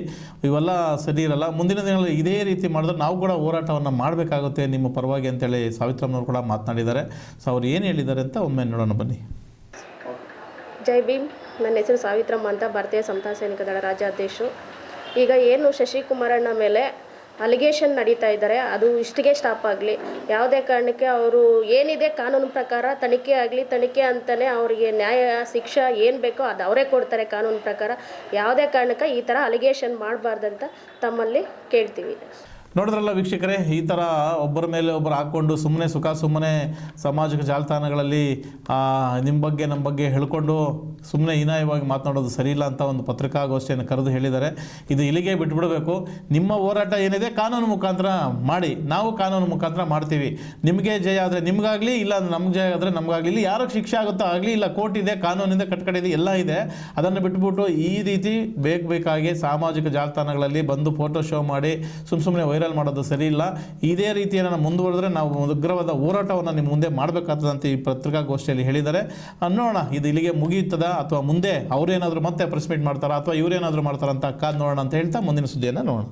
ಇವೆಲ್ಲ ಸರಿ ಇರಲ್ಲ. ಮುಂದಿನ ದಿನಗಳಲ್ಲಿ ಇದೇ ರೀತಿ ಮಾಡಿದ್ರೆ ನಾವು ಕೂಡ ಹೋರಾಟವನ್ನು ಮಾಡಬೇಕಾಗುತ್ತೆ ನಿಮ್ಮ ಪರವಾಗಿ ಅಂತೇಳಿ ಸಾವಿತ್ರಮ್ಮನವರು ಕೂಡ ಮಾತನಾಡಿದ್ದಾರೆ. ಸೊ ಅವ್ರು ಏನು ಹೇಳಿದ್ದಾರೆ ಅಂತ ಒಮ್ಮೆ ನೋಡೋಣ ಬನ್ನಿ. ಜೈ ಭೀಮ್. ನನ್ನ ಹೆಸರು ಸಾವಿತ್ರಮ್ಮ ಅಂತ, ಭಾರತೀಯ ಸಮತಾ ಸೈನಿಕ ದಳ ರಾಜ್ಯಾಧ್ಯಕ್ಷರು. ಈಗ ಏನು ಶಶಿಕುಮಾರಣ್ಣ ಮೇಲೆ ಅಲಿಗೇಷನ್ ನಡೀತಾ ಇದ್ದಾರೆ, ಅದು ಇಷ್ಟಿಗೆ ಸ್ಟಾಪ್ ಆಗಲಿ. ಯಾವುದೇ ಕಾರಣಕ್ಕೆ ಅವರು ಏನಿದೆ ಕಾನೂನು ಪ್ರಕಾರ ತನಿಖೆ ಆಗಲಿ. ತನಿಖೆ ಅಂತಲೇ ಅವರಿಗೆ ನ್ಯಾಯ ಶಿಕ್ಷೆ ಏನು ಬೇಕೋ ಅದು ಅವರೇ ಕೊಡ್ತಾರೆ ಕಾನೂನು ಪ್ರಕಾರ. ಯಾವುದೇ ಕಾರಣಕ್ಕೆ ಈ ಥರ ಅಲಿಗೇಷನ್ ಮಾಡಬಾರ್ದಂತ ತಮ್ಮಲ್ಲಿ ಕೇಳ್ತೀವಿ. ನೋಡಿದ್ರಲ್ಲ ವೀಕ್ಷಕರೇ, ಈ ಥರ ಒಬ್ಬರ ಮೇಲೆ ಒಬ್ಬರು ಹಾಕ್ಕೊಂಡು ಸುಮ್ಮನೆ ಸಾಮಾಜಿಕ ಜಾಲತಾಣಗಳಲ್ಲಿ ನಿಮ್ಮ ಬಗ್ಗೆ ನಮ್ಮ ಬಗ್ಗೆ ಹೇಳ್ಕೊಂಡು ಸುಮ್ಮನೆ ಹೀನಾಯವಾಗಿ ಮಾತನಾಡೋದು ಸರಿಯಿಲ್ಲ ಅಂತ ಒಂದು ಪತ್ರಿಕಾಗೋಷ್ಠಿಯನ್ನು ಕರೆದು ಹೇಳಿದ್ದಾರೆ. ಇದು ಇಲ್ಲಿಗೆ ಬಿಟ್ಬಿಡಬೇಕು. ನಿಮ್ಮ ಹೋರಾಟ ಏನಿದೆ ಕಾನೂನು ಮುಖಾಂತರ ಮಾಡಿ, ನಾವು ಕಾನೂನು ಮುಖಾಂತರ ಮಾಡ್ತೀವಿ. ನಿಮಗೆ ಜಯ ಆದರೆ ನಿಮಗಾಗಲಿ, ಇಲ್ಲ ನಮ್ಗೆ ಜಯ ಆದರೆ ನಮಗಾಗಲಿ. ಇಲ್ಲಿ ಯಾರಿಗೆ ಶಿಕ್ಷೆ ಆಗುತ್ತೋ ಆಗಲಿ, ಇಲ್ಲ ಕೋರ್ಟ್ ಇದೆ, ಕಾನೂನಿದೆ, ಕಟ್ಕಡೆ ಇದೆ, ಎಲ್ಲ ಇದೆ. ಅದನ್ನು ಬಿಟ್ಬಿಟ್ಟು ಈ ರೀತಿ ಬೇಕಾಗಿ ಸಾಮಾಜಿಕ ಜಾಲತಾಣಗಳಲ್ಲಿ ಬಂದು ಫೋಟೋ ಶೋ ಮಾಡಿ ಸುಮ್ಮನೆ ವೈರಲ್ ಮಾಡೋದು ಸರಿ ಇಲ್ಲ. ಇದೇ ರೀತಿಯನ್ನು ಮುಂದುವರೆದ್ರೆ ನಾವು ಉಗ್ರವಾದ ಹೋರಾಟವನ್ನು ನಿಮ್ಮ ಮುಂದೆ ಮಾಡಬೇಕಾಗ್ತದಂತ ಈ ಪತ್ರಿಕಾಗೋಷ್ಠಿಯಲ್ಲಿ ಹೇಳಿದ್ದಾರೆ. ನೋಡೋಣ ಇದು ಇಲ್ಲಿಗೆ ಮುಗಿಯುತ್ತದ ಅಥವಾ ಮುಂದೆ ಅವರೇನಾದರೂ ಮತ್ತೆ ಪ್ರೆಸ್ ಮೀಟ್ ಮಾಡ್ತಾರಾ ಅಥವಾ ಇವರೇನಾದರೂ ಮಾಡ್ತಾರಾ ಅಂತ ಕಾದು ನೋಡೋಣ ಅಂತ ಹೇಳ್ತಾ ಮುಂದಿನ ಸುದ್ದಿಯನ್ನು ನೋಡೋಣ.